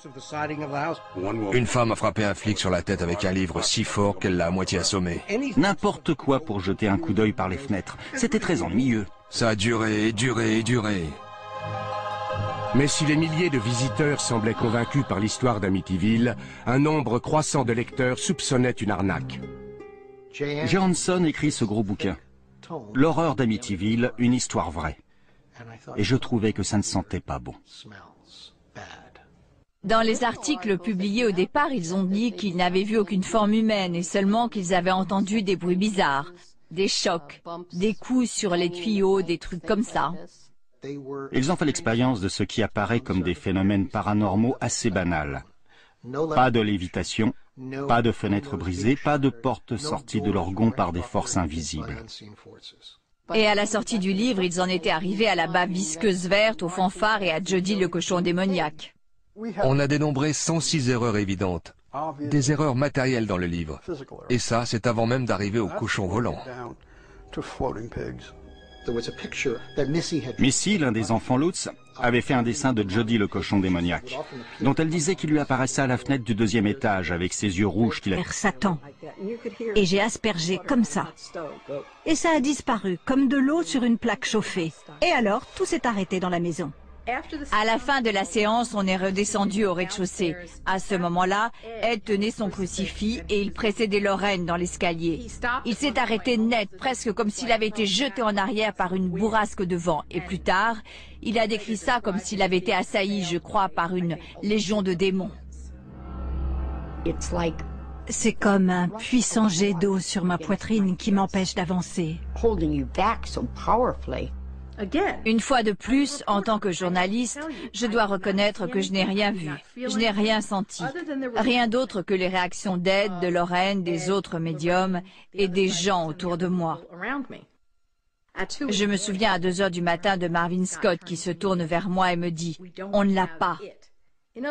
Une femme a frappé un flic sur la tête avec un livre si fort qu'elle l'a à moitié assommé. N'importe quoi pour jeter un coup d'œil par les fenêtres. C'était très ennuyeux. Ça a duré et duré et duré. Mais si les milliers de visiteurs semblaient convaincus par l'histoire d'Amityville, un nombre croissant de lecteurs soupçonnait une arnaque. Johansson écrit ce gros bouquin. L'horreur d'Amityville, une histoire vraie. Et je trouvais que ça ne sentait pas bon. Dans les articles publiés au départ, ils ont dit qu'ils n'avaient vu aucune forme humaine et seulement qu'ils avaient entendu des bruits bizarres, des chocs, des coups sur les tuyaux, des trucs comme ça. Ils ont fait l'expérience de ce qui apparaît comme des phénomènes paranormaux assez banals. Pas de lévitation, pas de fenêtres brisées, pas de portes sorties de leur gonds par des forces invisibles. Et à la sortie du livre, ils en étaient arrivés à la bave visqueuse verte, aux fanfares et à Jody le cochon démoniaque. On a dénombré 106 erreurs évidentes, des erreurs matérielles dans le livre. Et ça, c'est avant même d'arriver au cochon volant. Missy, l'un des enfants Lutz, avait fait un dessin de Jody le cochon démoniaque, dont elle disait qu'il lui apparaissait à la fenêtre du 2e étage avec ses yeux rouges qu'il a... Vers Satan. Et j'ai aspergé comme ça. Et ça a disparu, comme de l'eau sur une plaque chauffée. Et alors, tout s'est arrêté dans la maison. À la fin de la séance, on est redescendu au rez-de-chaussée. À ce moment-là, Ed tenait son crucifix et il précédait Lorraine dans l'escalier. Il s'est arrêté net, presque comme s'il avait été jeté en arrière par une bourrasque de vent. Et plus tard, il a décrit ça comme s'il avait été assailli, je crois, par une légion de démons. C'est comme un puissant jet d'eau sur ma poitrine qui m'empêche d'avancer. Une fois de plus, en tant que journaliste, je dois reconnaître que je n'ai rien vu, je n'ai rien senti. Rien d'autre que les réactions d'Ed, de Lorraine, des autres médiums et des gens autour de moi. Je me souviens à 2 heures du matin de Marvin Scott qui se tourne vers moi et me dit « On ne l'a pas ».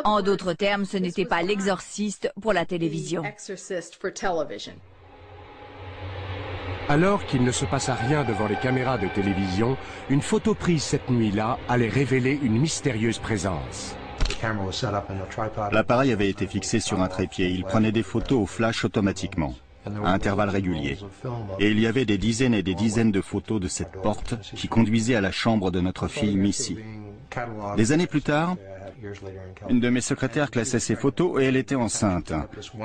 En d'autres termes, ce n'était pas l'exorciste pour la télévision. Alors qu'il ne se passa rien devant les caméras de télévision, une photo prise cette nuit-là allait révéler une mystérieuse présence. L'appareil avait été fixé sur un trépied. Il prenait des photos au flash automatiquement, à intervalles réguliers. Et il y avait des dizaines et des dizaines de photos de cette porte qui conduisait à la chambre de notre fille Missy. Des années plus tard, une de mes secrétaires classait ces photos et elle était enceinte.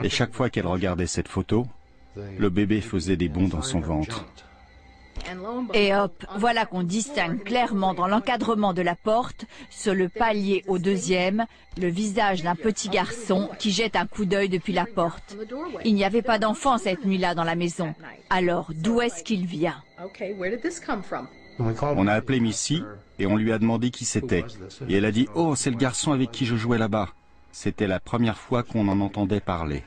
Et chaque fois qu'elle regardait cette photo, le bébé faisait des bonds dans son ventre. Et hop, voilà qu'on distingue clairement dans l'encadrement de la porte, sur le palier au 2e, le visage d'un petit garçon qui jette un coup d'œil depuis la porte. Il n'y avait pas d'enfant cette nuit-là dans la maison. Alors, d'où est-ce qu'il vient? On a appelé Missy et on lui a demandé qui c'était. Et elle a dit « Oh, c'est le garçon avec qui je jouais là-bas ». C'était la première fois qu'on en entendait parler.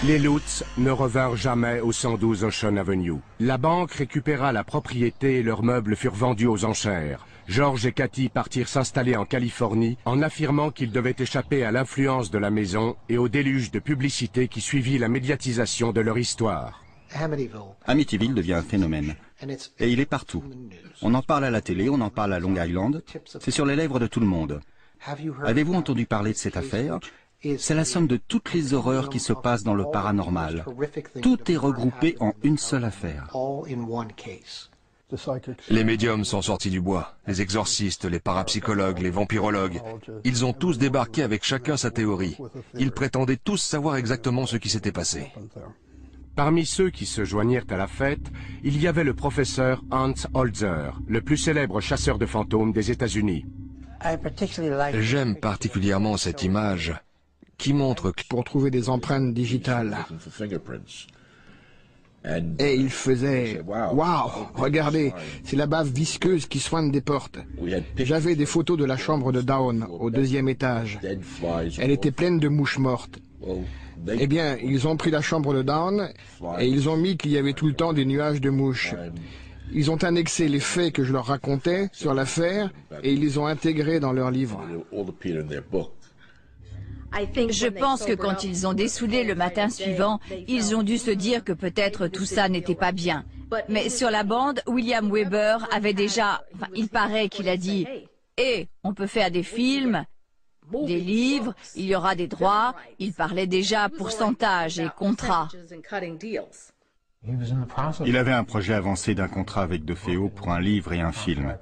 Les Lutz ne revinrent jamais au 112 Ocean Avenue. La banque récupéra la propriété et leurs meubles furent vendus aux enchères. George et Cathy partirent s'installer en Californie en affirmant qu'ils devaient échapper à l'influence de la maison et au déluge de publicité qui suivit la médiatisation de leur histoire. Amityville devient un phénomène. Et il est partout. On en parle à la télé, on en parle à Long Island. C'est sur les lèvres de tout le monde. Avez-vous entendu parler de cette affaire ? C'est la somme de toutes les horreurs qui se passent dans le paranormal. Tout est regroupé en une seule affaire. Les médiums sont sortis du bois, les exorcistes, les parapsychologues, les vampirologues. Ils ont tous débarqué avec chacun sa théorie. Ils prétendaient tous savoir exactement ce qui s'était passé. Parmi ceux qui se joignirent à la fête, il y avait le professeur Hans Holzer, le plus célèbre chasseur de fantômes des États-Unis. J'aime particulièrement cette image qui montre que... Pour trouver des empreintes digitales. Et il faisait « Waouh, regardez, c'est la bave visqueuse qui soigne des portes. » J'avais des photos de la chambre de Down, au 2e étage. Elle était pleine de mouches mortes. Eh bien, ils ont pris la chambre de Down et ils ont mis qu'il y avait tout le temps des nuages de mouches. Ils ont annexé les faits que je leur racontais sur l'affaire et ils les ont intégrés dans leur livre. Je pense que quand ils ont dessoudé le matin suivant, ils ont dû se dire que peut-être tout ça n'était pas bien. Mais sur la bande, William Weber avait déjà... Enfin, il paraît qu'il a dit « Eh, on peut faire des films, des livres, il y aura des droits. » Il parlait déjà pourcentage et contrat. Il avait un projet avancé d'un contrat avec DeFeo pour un livre et un film.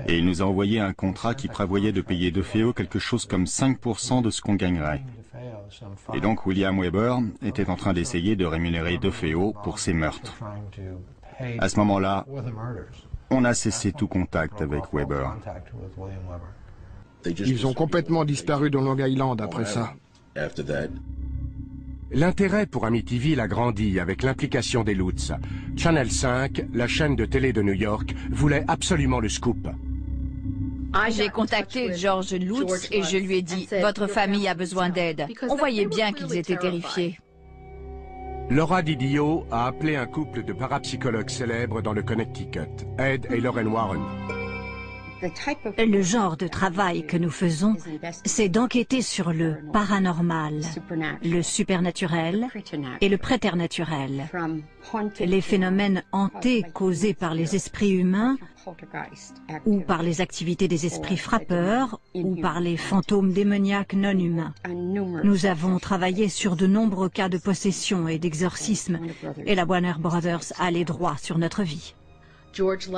Et il nous a envoyé un contrat qui prévoyait de payer DeFeo quelque chose comme 5% de ce qu'on gagnerait. Et donc William Weber était en train d'essayer de rémunérer DeFeo pour ses meurtres. À ce moment-là, on a cessé tout contact avec Weber. Ils ont complètement disparu dans Long Island après ça. L'intérêt pour Amityville a grandi avec l'implication des Lutz. Channel 5, la chaîne de télé de New York, voulait absolument le scoop. J'ai contacté George Lutz et je lui ai dit « Votre famille a besoin d'aide ». On voyait bien qu'ils étaient terrifiés. Laura Didio a appelé un couple de parapsychologues célèbres dans le Connecticut, Ed et Lorraine Warren. Le genre de travail que nous faisons, c'est d'enquêter sur le paranormal, le supernaturel et le préternaturel, les phénomènes hantés causés par les esprits humains ou par les activités des esprits frappeurs ou par les fantômes démoniaques non humains. Nous avons travaillé sur de nombreux cas de possession et d'exorcisme et la Warner Brothers a les droits sur notre vie. George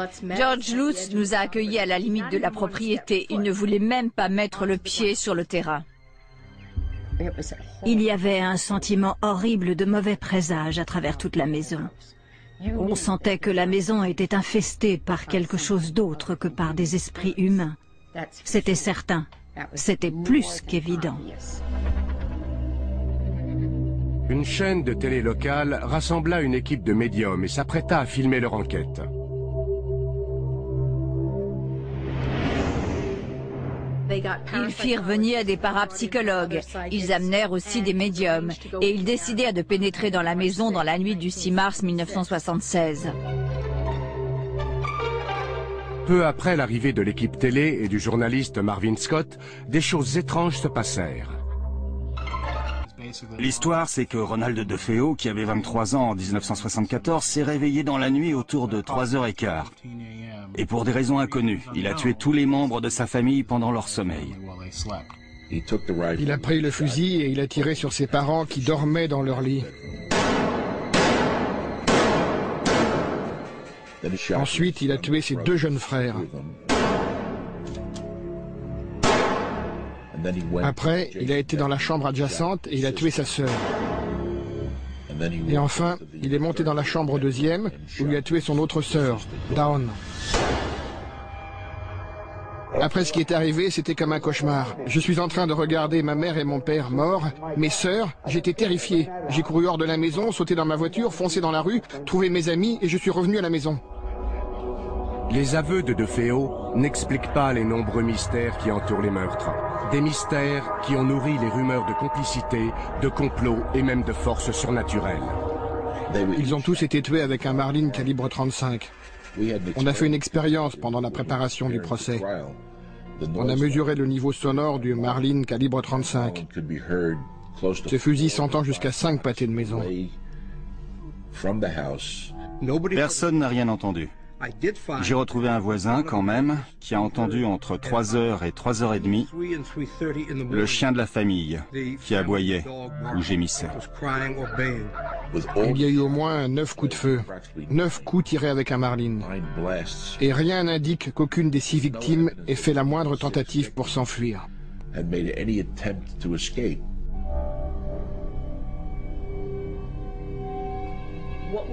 Lutz nous a accueillis à la limite de la propriété. Il ne voulait même pas mettre le pied sur le terrain. Il y avait un sentiment horrible de mauvais présage à travers toute la maison. On sentait que la maison était infestée par quelque chose d'autre que par des esprits humains. C'était certain. C'était plus qu'évident. Une chaîne de télé locale rassembla une équipe de médiums et s'apprêta à filmer leur enquête. Ils firent venir des parapsychologues, ils amenèrent aussi des médiums, et ils décidèrent de pénétrer dans la maison dans la nuit du 6 mars 1976. Peu après l'arrivée de l'équipe télé et du journaliste Marvin Scott, des choses étranges se passèrent. L'histoire, c'est que Ronald DeFeo, qui avait 23 ans en 1974, s'est réveillé dans la nuit autour de 3h15. Et pour des raisons inconnues, il a tué tous les membres de sa famille pendant leur sommeil. Il a pris le fusil et il a tiré sur ses parents qui dormaient dans leur lit. Ensuite, il a tué ses 2 jeunes frères. Après, il a été dans la chambre adjacente et il a tué sa sœur. Et enfin, il est monté dans la chambre 2e où il a tué son autre sœur, Dawn. Après ce qui est arrivé, c'était comme un cauchemar. Je suis en train de regarder ma mère et mon père morts, mes sœurs, j'étais terrifié. J'ai couru hors de la maison, sauté dans ma voiture, foncé dans la rue, trouvé mes amis et je suis revenu à la maison. Les aveux de DeFeo n'expliquent pas les nombreux mystères qui entourent les meurtres. Des mystères qui ont nourri les rumeurs de complicité, de complot et même de forces surnaturelles. Ils ont tous été tués avec un Marlin calibre 35. On a fait une expérience pendant la préparation du procès. On a mesuré le niveau sonore du Marlin calibre 35. Ce fusil s'entend jusqu'à 5 pâtés de maison. Personne n'a rien entendu. J'ai retrouvé un voisin, quand même, qui a entendu entre 3h et 3h30 le chien de la famille qui aboyait ou gémissait. Il y a eu au moins 9 coups de feu, 9 coups tirés avec un Marlin. Et rien n'indique qu'aucune des 6 victimes ait fait la moindre tentative pour s'enfuir.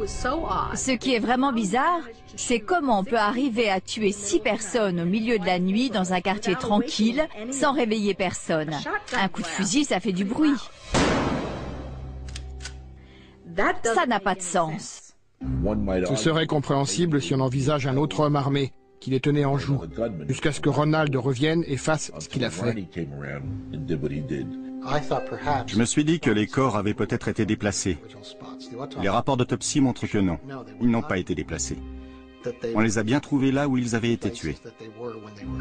Ce qui est vraiment bizarre, c'est comment on peut arriver à tuer 6 personnes au milieu de la nuit dans un quartier tranquille sans réveiller personne. Un coup de fusil, ça fait du bruit. Ça n'a pas de sens. Ce serait compréhensible si on envisage un autre homme armé qui les tenait en joue, jusqu'à ce que Ronald revienne et fasse ce qu'il a fait. Je me suis dit que les corps avaient peut-être été déplacés. Les rapports d'autopsie montrent que non, ils n'ont pas été déplacés. On les a bien trouvés là où ils avaient été tués.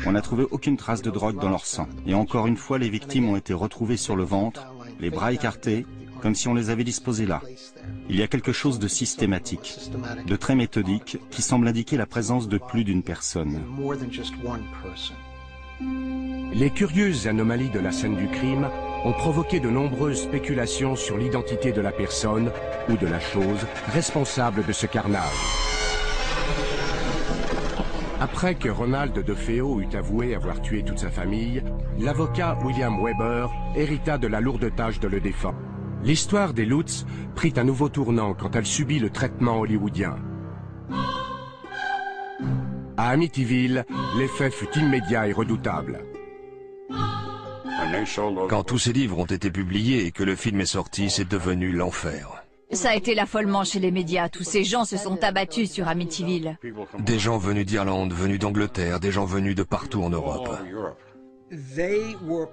On n'a trouvé aucune trace de drogue dans leur sang. Et encore une fois, les victimes ont été retrouvées sur le ventre, les bras écartés, comme si on les avait disposés là. Il y a quelque chose de systématique, de très méthodique, qui semble indiquer la présence de plus d'une personne. Les curieuses anomalies de la scène du crime ont provoqué de nombreuses spéculations sur l'identité de la personne ou de la chose responsable de ce carnage. Après que Ronald DeFeo eut avoué avoir tué toute sa famille, l'avocat William Weber hérita de la lourde tâche de le défendre. L'histoire des Lutz prit un nouveau tournant quand elle subit le traitement hollywoodien. À Amityville, l'effet fut immédiat et redoutable. Quand tous ces livres ont été publiés et que le film est sorti, c'est devenu l'enfer. Ça a été l'affolement chez les médias. Tous ces gens se sont abattus sur Amityville. Des gens venus d'Irlande, venus d'Angleterre, des gens venus de partout en Europe.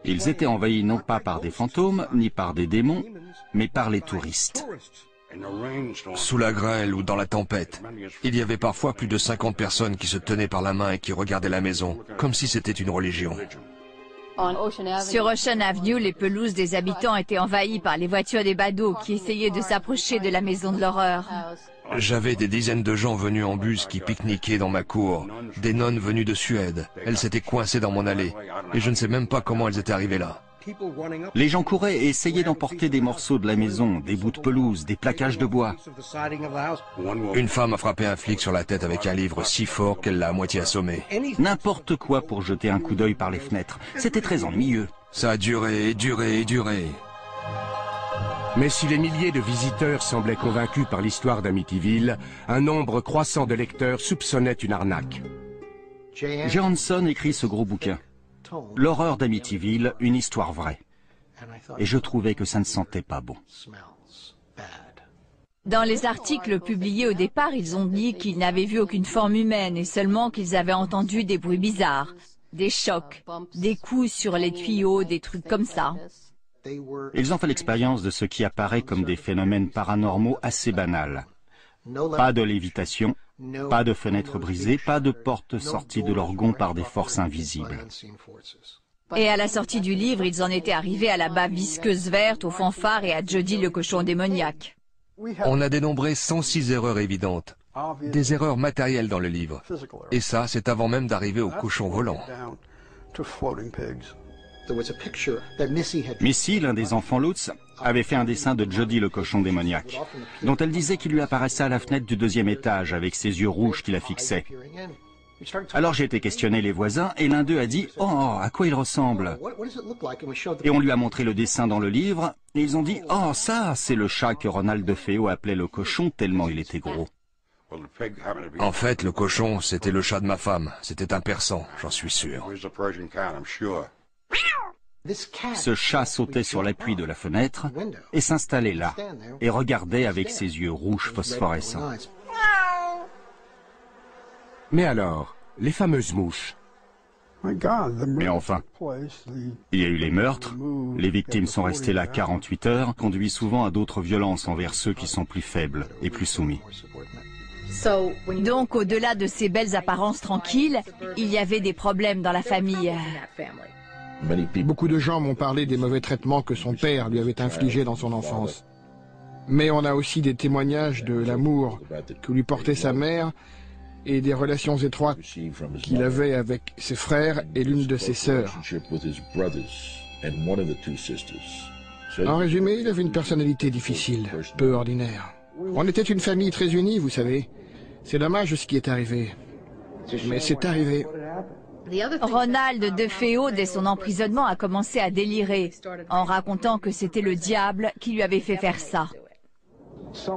Ils étaient envahis non pas par des fantômes, ni par des démons, mais par les touristes. Sous la grêle ou dans la tempête, il y avait parfois plus de 50 personnes qui se tenaient par la main et qui regardaient la maison, comme si c'était une religion. Sur Ocean Avenue, les pelouses des habitants étaient envahies par les voitures des badauds qui essayaient de s'approcher de la maison de l'horreur. J'avais des dizaines de gens venus en bus qui pique-niquaient dans ma cour, des nonnes venues de Suède. Elles s'étaient coincées dans mon allée, et je ne sais même pas comment elles étaient arrivées là. Les gens couraient et essayaient d'emporter des morceaux de la maison, des bouts de pelouse, des plaquages de bois. Une femme a frappé un flic sur la tête avec un livre si fort qu'elle l'a à moitié assommé. N'importe quoi pour jeter un coup d'œil par les fenêtres. C'était très ennuyeux. Ça a duré et duré et duré. Mais si les milliers de visiteurs semblaient convaincus par l'histoire d'Amityville, un nombre croissant de lecteurs soupçonnait une arnaque. Johnson écrit ce gros bouquin. L'horreur d'Amityville, une histoire vraie. Et je trouvais que ça ne sentait pas bon. Dans les articles publiés au départ, ils ont dit qu'ils n'avaient vu aucune forme humaine et seulement qu'ils avaient entendu des bruits bizarres, des chocs, des coups sur les tuyaux, des trucs comme ça. Ils ont fait l'expérience de ce qui apparaît comme des phénomènes paranormaux assez banals. Pas de lévitation, pas de fenêtres brisées, pas de portes sorties de leur gonds par des forces invisibles. Et à la sortie du livre, ils en étaient arrivés à la bave visqueuse verte, aux fanfares et à Jody le cochon démoniaque. On a dénombré 106 erreurs évidentes, des erreurs matérielles dans le livre. Et ça, c'est avant même d'arriver au cochon volant. Missy, l'un des enfants Lutz, avait fait un dessin de Jody le cochon démoniaque, dont elle disait qu'il lui apparaissait à la fenêtre du 2e étage avec ses yeux rouges qui la fixaient. Alors j'ai été questionner les voisins et l'un d'eux a dit « Oh, à quoi il ressemble ?» Et on lui a montré le dessin dans le livre et ils ont dit « Oh, ça, c'est le chat que Ronald DeFeo appelait le cochon tellement il était gros. » En fait, le cochon, c'était le chat de ma femme. C'était un persan, j'en suis sûr. Ce chat sautait sur l'appui de la fenêtre et s'installait là et regardait avec ses yeux rouges phosphorescents. Mais alors, les fameuses mouches? Mais enfin, il y a eu les meurtres, les victimes sont restées là 48 heures, conduit souvent à d'autres violences envers ceux qui sont plus faibles et plus soumis. Donc, au-delà de ces belles apparences tranquilles, il y avait des problèmes dans la famille. Beaucoup de gens m'ont parlé des mauvais traitements que son père lui avait infligés dans son enfance. Mais on a aussi des témoignages de l'amour que lui portait sa mère et des relations étroites qu'il avait avec ses frères et l'une de ses sœurs. En résumé, il avait une personnalité difficile, peu ordinaire. On était une famille très unie, vous savez. C'est dommage ce qui est arrivé. Mais c'est arrivé. Ronald DeFeo, dès son emprisonnement, a commencé à délirer, en racontant que c'était le diable qui lui avait fait faire ça.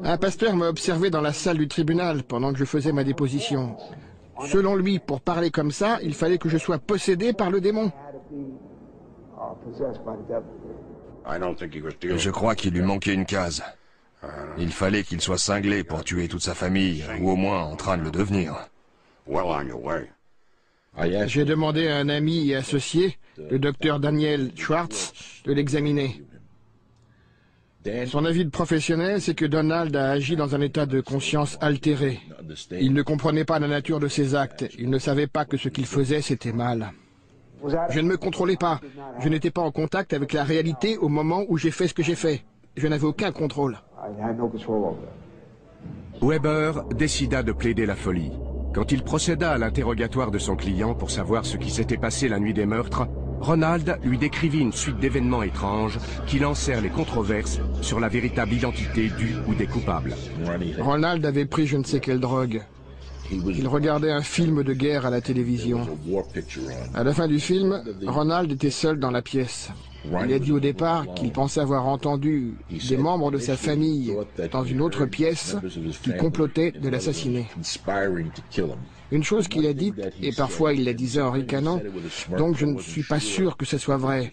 Un pasteur m'a observé dans la salle du tribunal pendant que je faisais ma déposition. Selon lui, pour parler comme ça, il fallait que je sois possédé par le démon. Je crois qu'il lui manquait une case. Il fallait qu'il soit cinglé pour tuer toute sa famille, ou au moins en train de le devenir. J'ai demandé à un ami et associé, le docteur Daniel Schwartz, de l'examiner. Son avis de professionnel, c'est que Donald a agi dans un état de conscience altéré. Il ne comprenait pas la nature de ses actes. Il ne savait pas que ce qu'il faisait, c'était mal. Je ne me contrôlais pas. Je n'étais pas en contact avec la réalité au moment où j'ai fait ce que j'ai fait. Je n'avais aucun contrôle. Weber décida de plaider la folie. Quand il procéda à l'interrogatoire de son client pour savoir ce qui s'était passé la nuit des meurtres, Ronald lui décrivit une suite d'événements étranges qui lancèrent les controverses sur la véritable identité du ou des coupables. Ronald avait pris je ne sais quelle drogue. Il regardait un film de guerre à la télévision. À la fin du film, Ronald était seul dans la pièce. Il a dit au départ qu'il pensait avoir entendu des membres de sa famille dans une autre pièce qui complotaient de l'assassiner. Une chose qu'il a dite, et parfois il la disait en ricanant, donc je ne suis pas sûr que ce soit vrai.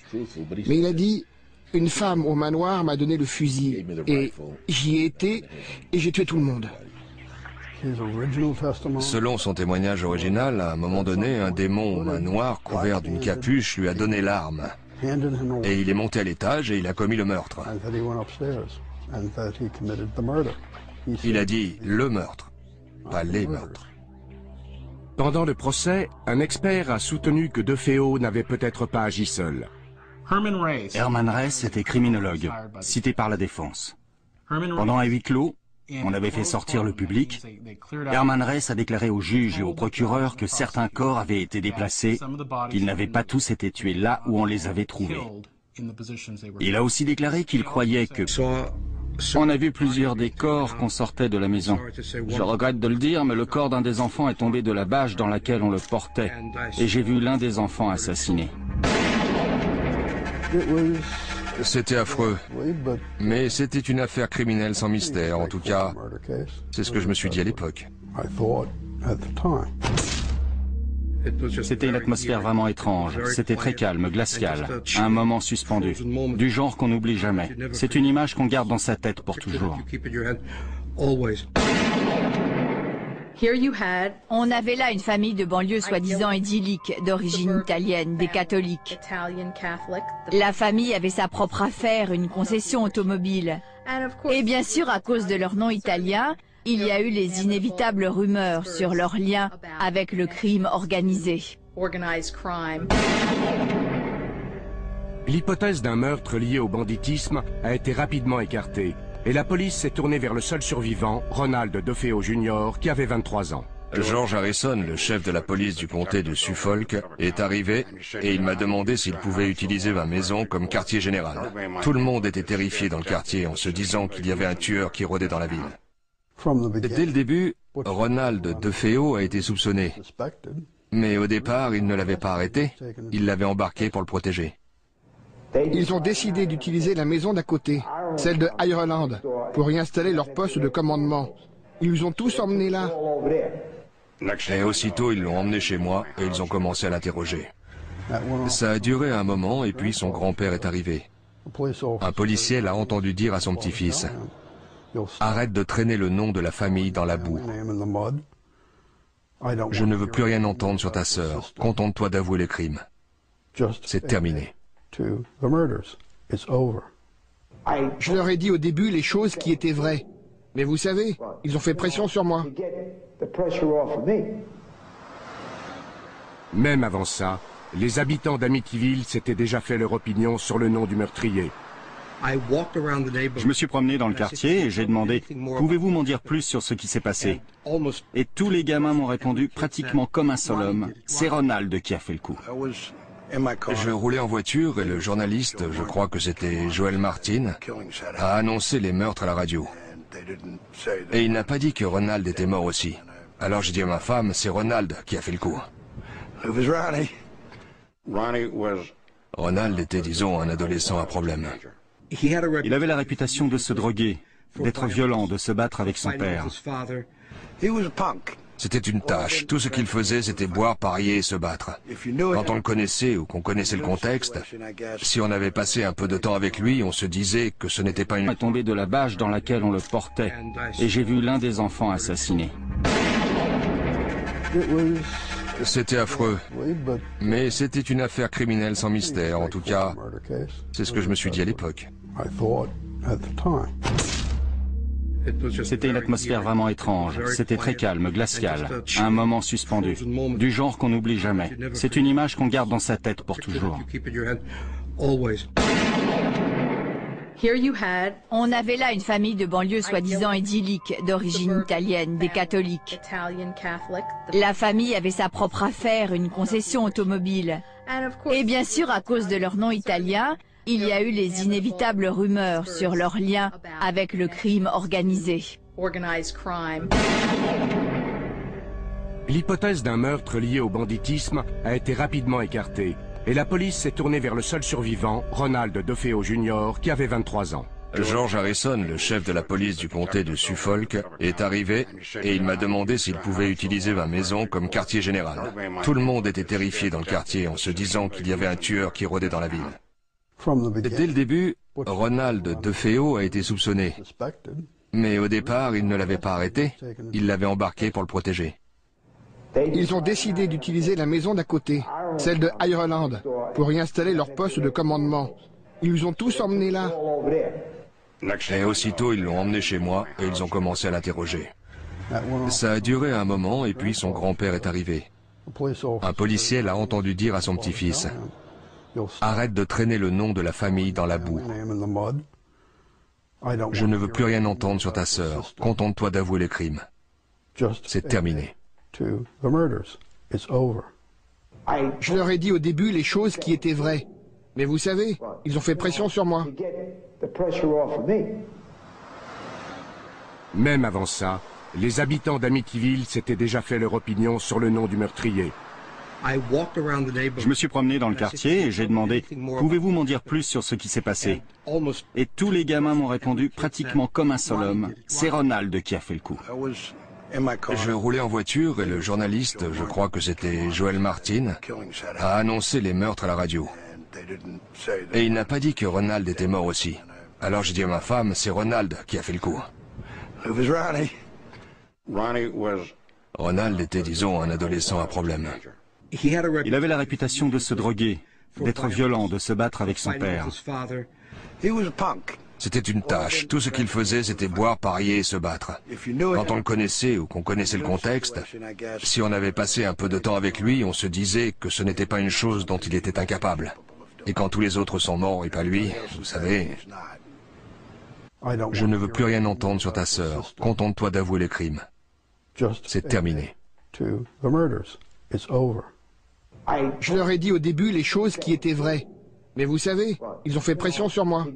Mais il a dit, une femme au manoir m'a donné le fusil, et j'y ai été, et j'ai tué tout le monde. Selon son témoignage original, à un moment donné, un démon aux mains noires couvert d'une capuche lui a donné l'arme. Et il est monté à l'étage et il a commis le meurtre. Il a dit le meurtre, pas les meurtres. Pendant le procès, un expert a soutenu que DeFeo n'avait peut-être pas agi seul. Herman Reyes était criminologue, cité par la défense. Pendant un huis clos, on avait fait sortir le public. Herman Reyes a déclaré aux juges et aux procureurs que certains corps avaient été déplacés, qu'ils n'avaient pas tous été tués là où on les avait trouvés. Il a aussi déclaré qu'il croyait que... On a vu plusieurs des corps qu'on sortait de la maison. Je regrette de le dire, mais le corps d'un des enfants est tombé de la bâche dans laquelle on le portait. Et j'ai vu l'un des enfants assassiné. C'était affreux. Mais c'était une affaire criminelle sans mystère. En tout cas, c'est ce que je me suis dit à l'époque. C'était une atmosphère vraiment étrange. C'était très calme, glacial. Un moment suspendu. Du genre qu'on n'oublie jamais. C'est une image qu'on garde dans sa tête pour toujours. On avait là une famille de banlieue soi-disant idyllique, d'origine italienne, des catholiques. La famille avait sa propre affaire, une concession automobile. Et bien sûr, à cause de leur nom italien, il y a eu les inévitables rumeurs sur leur lien avec le crime organisé. L'hypothèse d'un meurtre lié au banditisme a été rapidement écartée. Et la police s'est tournée vers le seul survivant, Ronald DeFeo Jr., qui avait 23 ans. George Harrison, le chef de la police du comté de Suffolk, est arrivé et il m'a demandé s'il pouvait utiliser ma maison comme quartier général. Tout le monde était terrifié dans le quartier en se disant qu'il y avait un tueur qui rôdait dans la ville. Dès le début, Ronald DeFeo a été soupçonné. Mais au départ, il ne l'avait pas arrêté, il l'avait embarqué pour le protéger. Ils ont décidé d'utiliser la maison d'à côté, celle de Ireland, pour y installer leur poste de commandement. Ils nous ont tous emmenés là. Et aussitôt, ils l'ont emmené chez moi et ils ont commencé à l'interroger. Ça a duré un moment et puis son grand-père est arrivé. Un policier l'a entendu dire à son petit-fils « Arrête de traîner le nom de la famille dans la boue ». Je ne veux plus rien entendre sur ta sœur. Contente-toi d'avouer les crimes. C'est terminé. Je leur ai dit au début les choses qui étaient vraies. Mais vous savez, ils ont fait pression sur moi. Même avant ça, les habitants d'Amityville s'étaient déjà fait leur opinion sur le nom du meurtrier. Je me suis promené dans le quartier et j'ai demandé « Pouvez-vous m'en dire plus sur ce qui s'est passé ?» Et tous les gamins m'ont répondu pratiquement comme un seul homme « C'est Ronald qui a fait le coup. » Je roulais en voiture et le journaliste, je crois que c'était Joel Martin, a annoncé les meurtres à la radio. Et il n'a pas dit que Ronald était mort aussi. Alors j'ai dit à ma femme, c'est Ronald qui a fait le coup. Ronald était, disons, un adolescent à problème. Il avait la réputation de se droguer, d'être violent, de se battre avec son père. C'était une tâche. Tout ce qu'il faisait, c'était boire, parier et se battre. Quand on le connaissait ou qu'on connaissait le contexte, si on avait passé un peu de temps avec lui, on se disait que ce n'était pas une... On est tombé de la bâche dans laquelle on le portait, et j'ai vu l'un des enfants assassiné. C'était affreux, mais c'était une affaire criminelle sans mystère. En tout cas, c'est ce que je me suis dit à l'époque. C'était une atmosphère vraiment étrange. C'était très calme, glacial, un moment suspendu, du genre qu'on n'oublie jamais. C'est une image qu'on garde dans sa tête pour toujours. On avait là une famille de banlieue soi-disant idyllique, d'origine italienne, des catholiques. La famille avait sa propre affaire, une concession automobile. Et bien sûr, à cause de leur nom italien, il y a eu les inévitables rumeurs sur leur lien avec le crime organisé. L'hypothèse d'un meurtre lié au banditisme a été rapidement écartée. Et la police s'est tournée vers le seul survivant, Ronald DeFeo Jr., qui avait 23 ans. George Harrison, le chef de la police du comté de Suffolk, est arrivé et il m'a demandé s'il pouvait utiliser ma maison comme quartier général. Tout le monde était terrifié dans le quartier en se disant qu'il y avait un tueur qui rôdait dans la ville. Dès le début, Ronald DeFeo a été soupçonné. Mais au départ, il ne l'avait pas arrêté, il l'avait embarqué pour le protéger. Ils ont décidé d'utiliser la maison d'à côté, celle de Ireland, pour y installer leur poste de commandement. Ils nous ont tous emmenés là. Et aussitôt, ils l'ont emmené chez moi et ils ont commencé à l'interroger. Ça a duré un moment et puis son grand-père est arrivé. Un policier l'a entendu dire à son petit-fils « Arrête de traîner le nom de la famille dans la boue. Je ne veux plus rien entendre sur ta sœur. Contente-toi d'avouer les crimes. C'est terminé. » Je leur ai dit au début les choses qui étaient vraies. Mais vous savez, ils ont fait pression sur moi. Même avant ça, les habitants d'Amityville s'étaient déjà fait leur opinion sur le nom du meurtrier. Je me suis promené dans le quartier et j'ai demandé « Pouvez-vous m'en dire plus sur ce qui s'est passé ?» Et tous les gamins m'ont répondu pratiquement comme un seul homme « C'est Ronald qui a fait le coup. » Je roulais en voiture et le journaliste, je crois que c'était Joel Martin, a annoncé les meurtres à la radio. Et il n'a pas dit que Ronald était mort aussi. Alors j'ai dit à ma femme, c'est Ronald qui a fait le coup. Ronald était, disons, un adolescent à problème. Il avait la réputation de se droguer, d'être violent, de se battre avec son père. C'était une tâche. Tout ce qu'il faisait, c'était boire, parier et se battre. Quand on le connaissait ou qu'on connaissait le contexte, si on avait passé un peu de temps avec lui, on se disait que ce n'était pas une chose dont il était incapable. Et quand tous les autres sont morts et pas lui, vous savez... Je ne veux plus rien entendre sur ta sœur. Contente-toi d'avouer les crimes. C'est terminé. Je leur ai dit au début les choses qui étaient vraies. Mais vous savez, ils ont fait pression sur moi.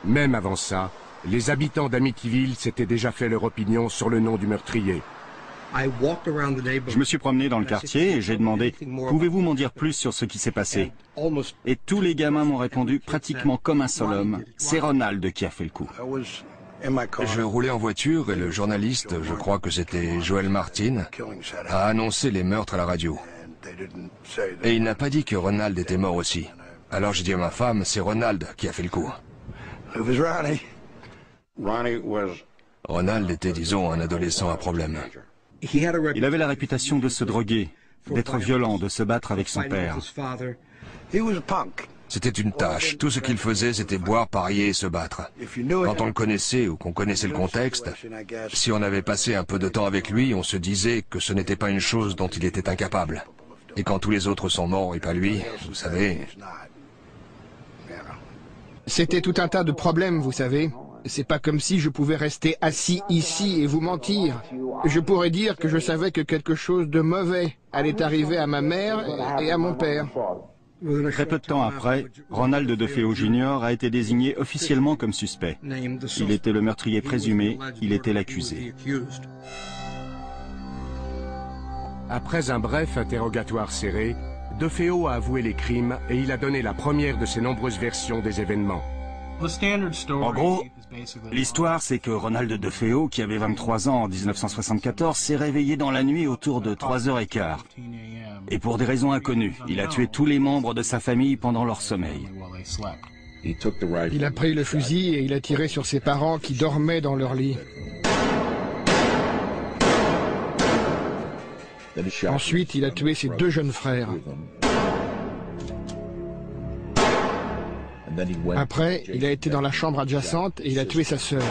Même avant ça, les habitants d'Amityville s'étaient déjà fait leur opinion sur le nom du meurtrier. Je me suis promené dans le quartier et j'ai demandé « Pouvez-vous m'en dire plus sur ce qui s'est passé ?» Et tous les gamins m'ont répondu pratiquement comme un seul homme « C'est Ronald qui a fait le coup. » Je roulais en voiture et le journaliste, je crois que c'était Joel Martin, a annoncé les meurtres à la radio. Et il n'a pas dit que Ronald était mort aussi. Alors j'ai dit à ma femme, c'est Ronald qui a fait le coup. Ronald était, disons, un adolescent à problème. Il avait la réputation de se droguer, d'être violent, de se battre avec son père. C'était une tâche. Tout ce qu'il faisait, c'était boire, parier et se battre. Quand on le connaissait ou qu'on connaissait le contexte, si on avait passé un peu de temps avec lui, on se disait que ce n'était pas une chose dont il était incapable. Et quand tous les autres sont morts et pas lui, vous savez... C'était tout un tas de problèmes, vous savez. C'est pas comme si je pouvais rester assis ici et vous mentir. Je pourrais dire que je savais que quelque chose de mauvais allait arriver à ma mère et à mon père. Très peu de temps après, Ronald DeFeo Jr. a été désigné officiellement comme suspect. Il était le meurtrier présumé, il était l'accusé. Après un bref interrogatoire serré, DeFeo a avoué les crimes et il a donné la première de ses nombreuses versions des événements. En gros, l'histoire c'est que Ronald DeFeo, qui avait 23 ans en 1974, s'est réveillé dans la nuit autour de 3h15. Et pour des raisons inconnues, il a tué tous les membres de sa famille pendant leur sommeil. Il a pris le fusil et il a tiré sur ses parents qui dormaient dans leur lit. Ensuite, il a tué ses 2 jeunes frères. Après, il a été dans la chambre adjacente et il a tué sa sœur.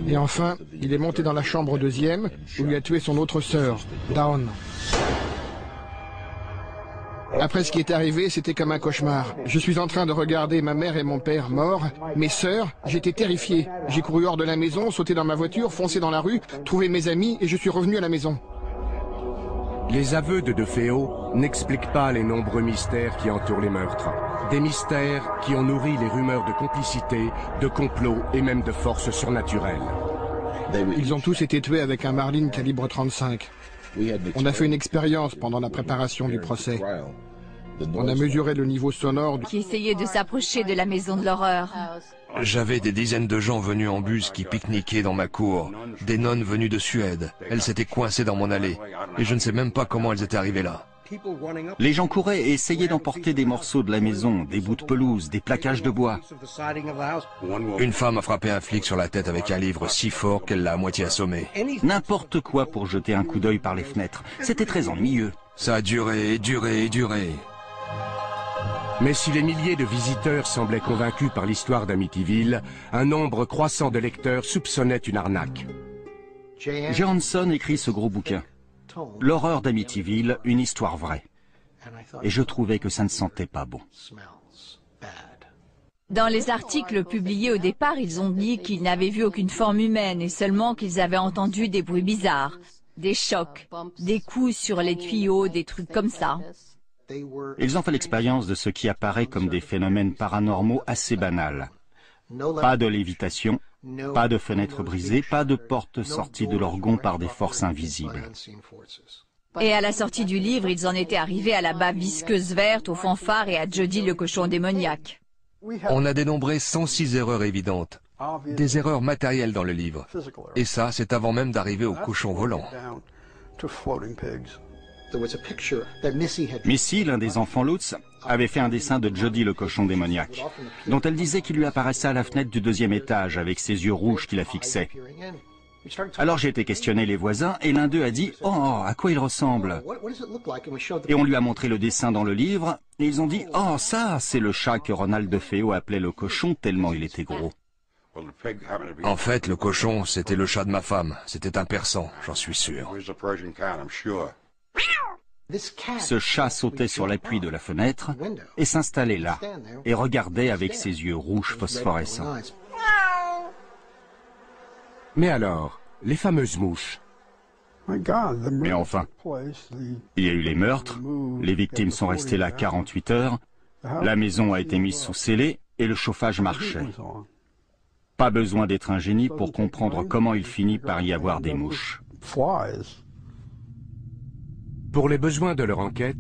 Et enfin, il est monté dans la chambre deuxième où il a tué son autre sœur, Dawn. Après ce qui est arrivé, c'était comme un cauchemar. Je suis en train de regarder ma mère et mon père morts, mes sœurs, j'étais terrifié. J'ai couru hors de la maison, sauté dans ma voiture, foncé dans la rue, trouvé mes amis et je suis revenu à la maison. Les aveux de DeFeo n'expliquent pas les nombreux mystères qui entourent les meurtres. Des mystères qui ont nourri les rumeurs de complicité, de complot et même de forces surnaturelles. Ils ont tous été tués avec un Marlin calibre 35. On a fait une expérience pendant la préparation du procès. On a mesuré le niveau sonore qui essayait de s'approcher de la maison de l'horreur. J'avais des dizaines de gens venus en bus qui pique-niquaient dans ma cour. Des nonnes venues de Suède. Elles s'étaient coincées dans mon allée. Et je ne sais même pas comment elles étaient arrivées là. Les gens couraient et essayaient d'emporter des morceaux de la maison, des bouts de pelouse, des plaquages de bois. Une femme a frappé un flic sur la tête avec un livre si fort qu'elle l'a à moitié assommé. N'importe quoi pour jeter un coup d'œil par les fenêtres. C'était très ennuyeux. Ça a duré et duré et duré. Mais si les milliers de visiteurs semblaient convaincus par l'histoire d'Amityville, un nombre croissant de lecteurs soupçonnait une arnaque. Johansson écrit ce gros bouquin. L'horreur d'Amityville, une histoire vraie. Et je trouvais que ça ne sentait pas bon. Dans les articles publiés au départ, ils ont dit qu'ils n'avaient vu aucune forme humaine et seulement qu'ils avaient entendu des bruits bizarres, des chocs, des coups sur les tuyaux, des trucs comme ça. Ils ont fait l'expérience de ce qui apparaît comme des phénomènes paranormaux assez banals. Pas de lévitation, pas de fenêtres brisées, pas de portes sorties de leur gonds par des forces invisibles. Et à la sortie du livre, ils en étaient arrivés à la bave visqueuse verte, aux fanfares et à Jody le cochon démoniaque. On a dénombré 106 erreurs évidentes. Des erreurs matérielles dans le livre. Et ça, c'est avant même d'arriver au cochon volant. Missy, l'un des enfants Lutz, avait fait un dessin de Jody le cochon démoniaque, dont elle disait qu'il lui apparaissait à la fenêtre du 2e étage avec ses yeux rouges qui la fixaient. Alors j'ai été questionner les voisins et l'un d'eux a dit « Oh, à quoi il ressemble ?» Et on lui a montré le dessin dans le livre et ils ont dit « Oh, ça, c'est le chat que Ronald DeFeo appelait le cochon tellement il était gros. » En fait, le cochon, c'était le chat de ma femme. C'était un persan, j'en suis sûr. Ce chat sautait sur l'appui de la fenêtre et s'installait là et regardait avec ses yeux rouges phosphorescents. Mais alors, les fameuses mouches? Mais enfin, il y a eu les meurtres, les victimes sont restées là 48 heures, la maison a été mise sous scellé et le chauffage marchait. Pas besoin d'être un génie pour comprendre comment il finit par y avoir des mouches. Pour les besoins de leur enquête,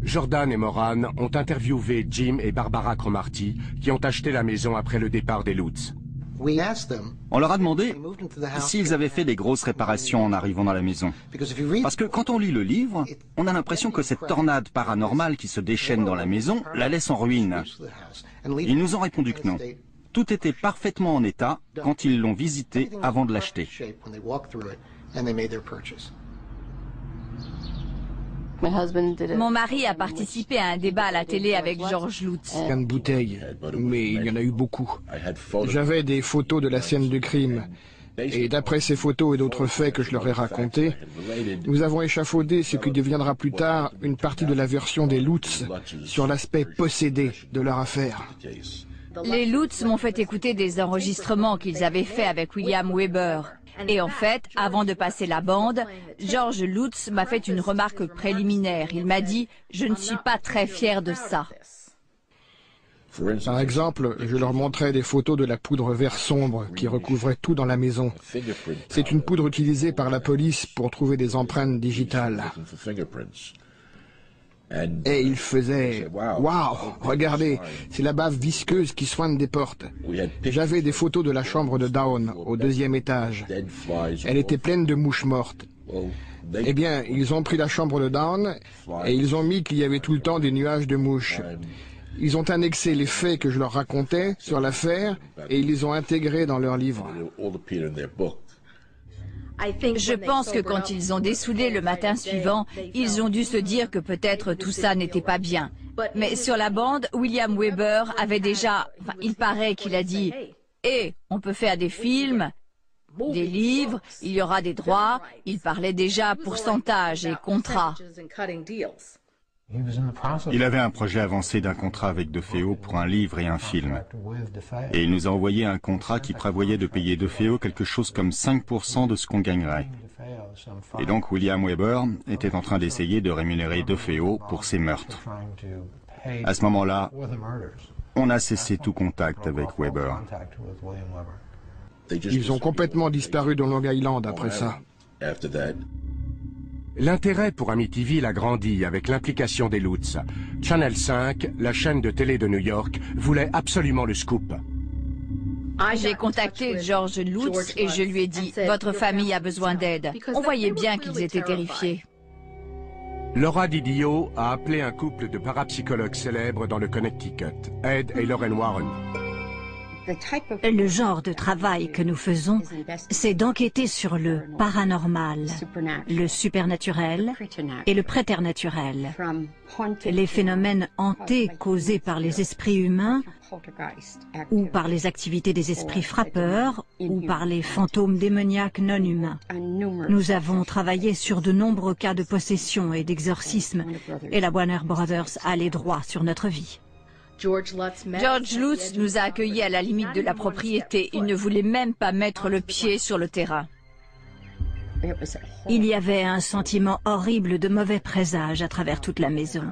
Jordan et Moran ont interviewé Jim et Barbara Cromarty qui ont acheté la maison après le départ des Lutz. On leur a demandé s'ils avaient fait des grosses réparations en arrivant dans la maison. Parce que quand on lit le livre, on a l'impression que cette tornade paranormale qui se déchaîne dans la maison la laisse en ruine. Ils nous ont répondu que non. Tout était parfaitement en état quand ils l'ont visité avant de l'acheter. Mon mari a participé à un débat à la télé avec George Lutz. Plein de bouteilles, mais il y en a eu beaucoup. J'avais des photos de la scène du crime. Et d'après ces photos et d'autres faits que je leur ai racontés, nous avons échafaudé ce qui deviendra plus tard une partie de la version des Lutz sur l'aspect possédé de leur affaire. Les Lutz m'ont fait écouter des enregistrements qu'ils avaient faits avec William Weber. Et en fait, avant de passer la bande, George Lutz m'a fait une remarque préliminaire. Il m'a dit « Je ne suis pas très fier de ça ». Par exemple, je leur montrais des photos de la poudre vert sombre qui recouvrait tout dans la maison. C'est une poudre utilisée par la police pour trouver des empreintes digitales. Et ils faisaient « Waouh, regardez, c'est la bave visqueuse qui soigne des portes. » J'avais des photos de la chambre de Down, au 2e étage. Elle était pleine de mouches mortes. Eh bien, ils ont pris la chambre de Down et ils ont mis qu'il y avait tout le temps des nuages de mouches. Ils ont annexé les faits que je leur racontais sur l'affaire et ils les ont intégrés dans leur livre. Je pense que quand ils ont dessoudé le matin suivant, ils ont dû se dire que peut-être tout ça n'était pas bien. Mais sur la bande, William Weber avait déjà... il paraît qu'il a dit « Eh, on peut faire des films, des livres, il y aura des droits. » Il parlait déjà pourcentage et contrat. Il avait un projet avancé d'un contrat avec DeFeo pour un livre et un film. Et il nous a envoyé un contrat qui prévoyait de payer DeFeo quelque chose comme 5% de ce qu'on gagnerait. Et donc William Weber était en train d'essayer de rémunérer DeFeo pour ses meurtres. À ce moment-là, on a cessé tout contact avec Weber. Ils ont complètement disparu de Long Island après ça. L'intérêt pour Amityville a grandi avec l'implication des Lutz. Channel 5, la chaîne de télé de New York, voulait absolument le scoop. J'ai contacté George Lutz et je lui ai dit « Votre famille a besoin d'aide ». On voyait bien qu'ils étaient terrifiés. Laura Didio a appelé un couple de parapsychologues célèbres dans le Connecticut, Ed et Lorraine Warren. Le genre de travail que nous faisons, c'est d'enquêter sur le paranormal, le supernaturel et le préternaturel, les phénomènes hantés causés par les esprits humains ou par les activités des esprits frappeurs ou par les fantômes démoniaques non humains. Nous avons travaillé sur de nombreux cas de possession et d'exorcisme et la Warner Brothers a les droits sur notre vie. George Lutz nous a accueillis à la limite de la propriété. Il ne voulait même pas mettre le pied sur le terrain. Il y avait un sentiment horrible de mauvais présage à travers toute la maison.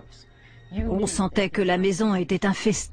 On sentait que la maison était infestée.